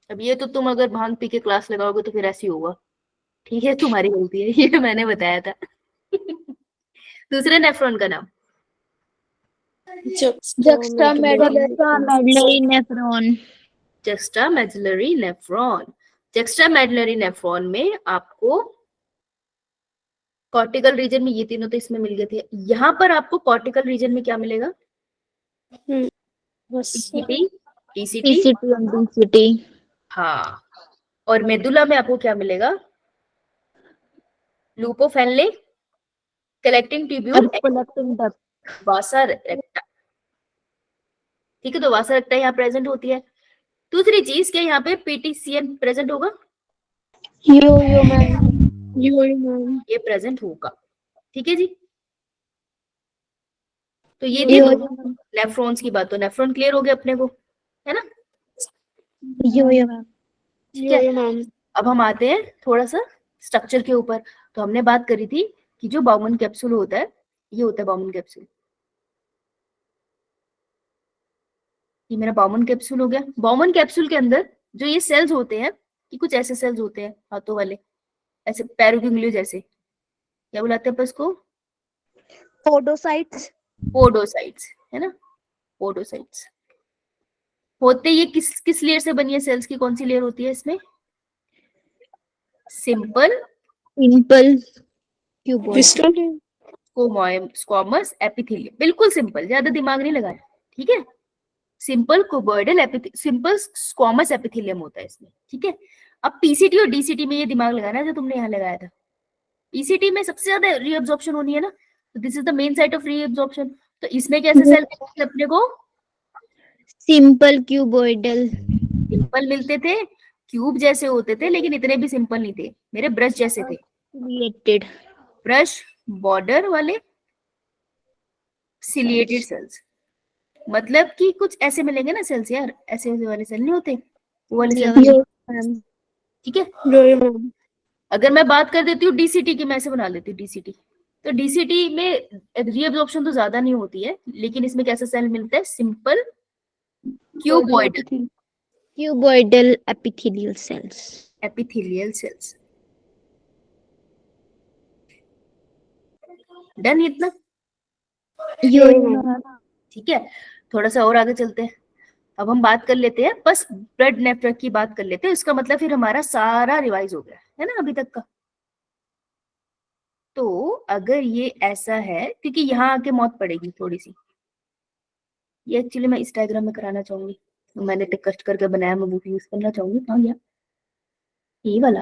अब ये तो तुम अगर भांग पी के क्लास लगाओगे तो फिर ऐसे ही होगा, ठीक है, तुम्हारी गलती है, ये मैंने बताया था। दूसरे नेफ्रॉन का नाम?
जुक्स्टामेडुलरी नेफ्रॉन।
जस्टामेडुलरी नेफ्रॉन। जस्टामेडुलरी नेफ्रॉन में आपको कॉर्टिकल रीजन में, ये तीनों तो इसमें मिल गए थे, यहाँ पर आपको कॉर्टिकल रीजन में क्या मिलेगा? TCT,
TCT.
हाँ। और मेदुला में आपको क्या मिलेगा? Loop of Henley, collecting tubule, वासा रेक्टा, ठीक है। तो वासा रेक्टा यहाँ प्रेजेंट होती है। दूसरी चीज, क्या यहाँ पे पीटीसीएन प्रेजेंट होगा?
यो मैम।
ये प्रेजेंट होगा, ठीक है जी। तो ये थी नेफ्रॉन्स की बात, तो नेफ्रॉन क्लियर हो गया अपने को, है ना?
Yo ma'am.
ठीक है, अब हम आते हैं थोड़ा सा स्ट्रक्चर के ऊपर। तो हमने बात करी थी कि जो बाउमन कैप्सूल होता है, ये होता है बाउमन कैप्सूल। ये मेरा बाउमन कैप्सूल हो गया। बाउमन कैप्सूल के अंदर जो ये सेल्स होते हैं, कि कुछ ऐसे सेल्स होते हैं हाथों वाले, ऐसे पैरों की उंगलियों जैसे, क्या बुलाते हैं इसको?
पोडोसाइट्स।
पोडोसाइट्स, है ना, पोडोसाइट्स होते। ये किस लेयर से बनी है सेल्स की, कौन सी लेयर होती है इसमें? Simple,
simple cuboid,
Winston
squamous, epithelium. बिल्कुल सिंपल, ज्यादा दिमाग नहीं लगाया, ठीक है। Simple cuboidal simple squamous epithelium होता है इसमें, ठीक है। अब पीसीटी और डीसीटी में ये दिमाग लगाना है जो तुमने यहाँ लगाया था। पीसीटी में सबसे ज्यादा रीअब्जॉर्प्शन होनी है ना, तो this is the main site of reabsorption. तो इसमें कैसे सेल अपने को
सिंपल क्यूबॉइडल,
सिंपल मिलते थे, क्यूब जैसे होते थे, लेकिन इतने भी सिंपल नहीं थे, मेरे ब्रश जैसे थे।
रिलेटेड,
ब्रश बॉर्डर वाले सिलिएटेड सेल्स, मतलब कि कुछ ऐसे मिलेंगे ना सेल्स यार, ऐसे ऐसे वाले सेल नहीं होते, वो वाले सेल, ठीक है।
मैम।
अगर मैं बात कर देती हूँ डीसीटी की, मैं ऐसे बना लेती हूँ डीसीटी, तो डीसीटी में रीअब्जॉर्प्शन तो ज्यादा नहीं होती है, लेकिन इसमें कैसा सेल मिलता है, simple cuboidal
cuboidal epithelial cells,
epithelial cells. Done इतना, ठीक है। थोड़ा सा और आगे चलते हैं। अब हम बात कर लेते हैं, बस ब्लड नेटवर्क की बात कर लेते हैं, इसका मतलब फिर हमारा सारा रिवाइज हो गया है ना अभी तक का। तो अगर ये ऐसा है, क्योंकि यहाँ आके मौत पड़ेगी थोड़ी सी, ये एक्चुअली मैं इस डायग्राम में कराना चाहूंगी, मैंने कष्ट करके बनाया, मैं बुक यूज करना चाहूंगी। हाँ यार, ये वाला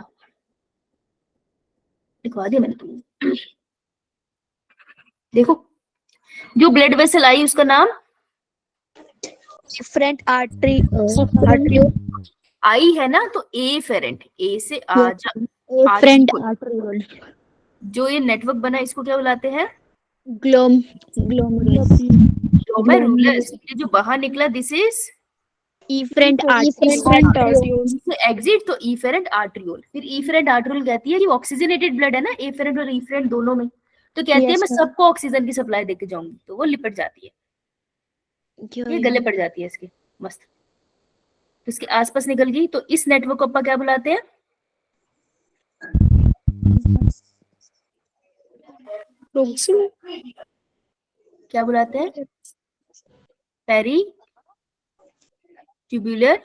दिखवा दिया मैंने तुमको, देखो जो ब्लड वेसल आई उसका नाम
डिफरेंट आर्टरी
आई है ना, तो ए फेरेंट, ए से आजा,
फ्रंट आर्टरियोल,
जो ये नेटवर्क बना इसको क्या बुलाते हैं,
ग्लोमेरुलस,
ग्लोमेरुलस। ये जो बाहर निकला दिस इज
इफरेंट
एग्जिट, तो इफेरेंट आर्टरियोल। फिर इफेरेंट आर्टरियोल कहती है कि ऑक्सीजनेटेड ब्लड है ना, एफेरेंट और इफेरेंट दोनों में, तो कहती है मैं सबको ऑक्सीजन की सप्लाई देके जाऊंगी, तो वो लिपट जाती है, ये गले पड़ जाती है इसके, मस्त। तो इसके आसपास निकल गई, तो इस नेटवर्क को अपन क्या बुलाते हैं, क्या बुलाते हैं, पेरी ट्यूबुलर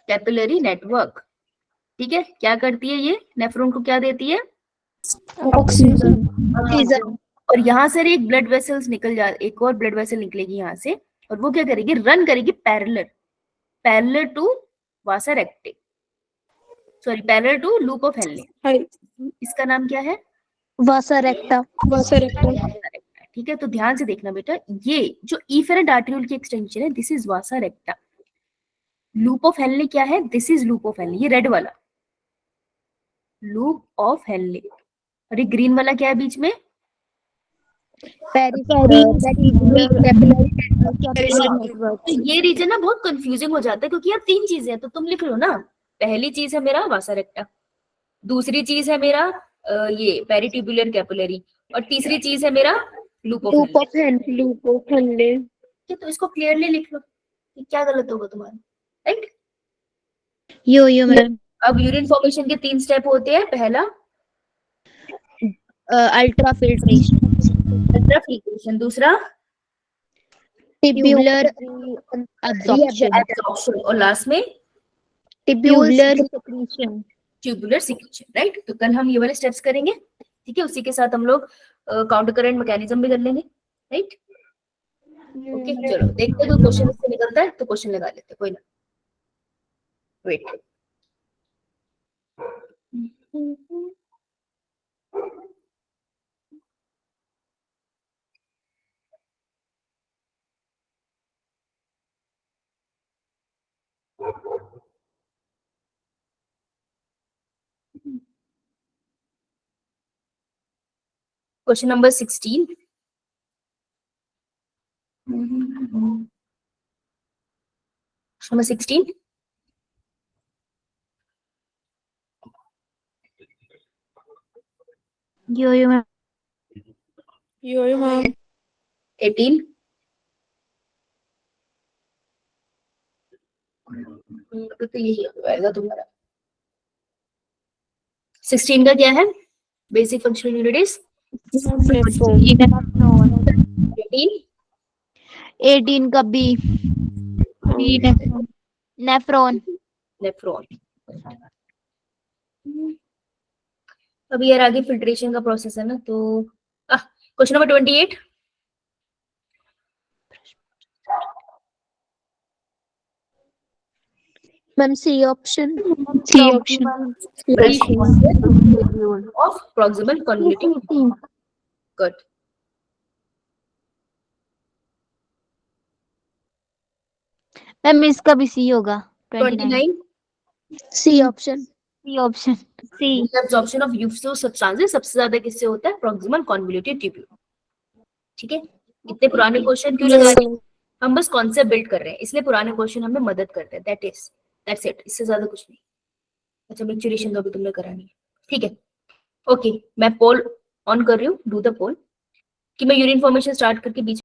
कैपिलरी नेटवर्क, ठीक है। क्या करती है ये, नेफ्रॉन को क्या देती है,
ऑक्सीजन,
और यहाँ से एक ब्लड वेसल्स निकल जा, एक और ब्लड वेसल निकलेगी यहाँ से, और वो क्या करेगी, रन करेगी parallel to vasa recta, sorry parallel to loop of Henle. इसका नाम क्या है,
वासा रेक्टा।
ठीक है। तो ध्यान से देखना बेटा, ये जो इफेरेंट आर्टरियोल की एक्सटेंशन है, this is Vasa रेक्टा। Loop of Henley क्या है, this is loop of Henley, ये रेड वाला लूप ऑफ हेनले, और ये ग्रीन वाला क्या है बीच में, तो ये रीजन ना बहुत कंफ्यूजिंग हो जाता है, क्योंकि यार तीन चीजें हैं, तो तुम लिख लो ना। पहली चीज है मेरा वासा रेक्टा, दूसरी चीज है मेरा ये पेरिट्यूबुलर कैपिलरी, और तीसरी चीज है मेरा लूप ऑफ हेनले। तो इसको क्लियरली लिख लो कि क्या गलत होगा तुम्हारा, राइट।
यो मैम,
अब यूरिन फॉर्मेशन के 3 स्टेप होते हैं। पहला
अल्ट्रा फिल्ट्रेशन,
दूसरा
ट्यूबुलर एब्जॉर्प्शन,
और लास्ट में
ट्यूबुलर सेक्रीशन,
राइट। तो कल हम ये वाले स्टेप्स करेंगे, ठीक है। उसी के साथ हम लोग काउंटर करंट मैकेनिज्म भी कर लेंगे, राइट। ओके, चलो देखते हैं, कोई क्वेश्चन इससे निकलता है तो क्वेश्चन लगा लेते हैं, कोई ना, वेट। क्वेश्चन नंबर 16, नंबर 16,
यो मैम,
18, तो यही आएगा तुम्हारा। 16 का क्या है, बेसिक फंक्शनल यूनिट्स।
18 का बी, नेफ्रॉन,
नेफ्रॉन, अभी यार आगे फिल्ट्रेशन का प्रोसेस है ना, तो question number 28।
Ma'am C option.
C option.
Of proximal convoluting. Good.
Ma'am इसका भी सी होगा।
29
C option.
C option. C.
Absorption of यूफो सब्सटेंसेस सबसे ज्यादा किससे होता है? Proximal convoluted tubule. ठीक है, इतने पुराने क्वेश्चन क्यों लगा रहे हैं? हम बस कॉन्सेप्ट बिल्ड कर रहे हैं, इसलिए पुराने क्वेश्चन हमें मदद करते हैं। दैट्स इट, इससे ज्यादा कुछ नहीं। अच्छा, मिक्सचरेशन तो अभी तुमने करा नहीं, ठीक है। ओके, मैं पोल ऑन कर रही हूँ, डू द पोल कि मैं यूरिन फॉर्मेशन स्टार्ट करके बीच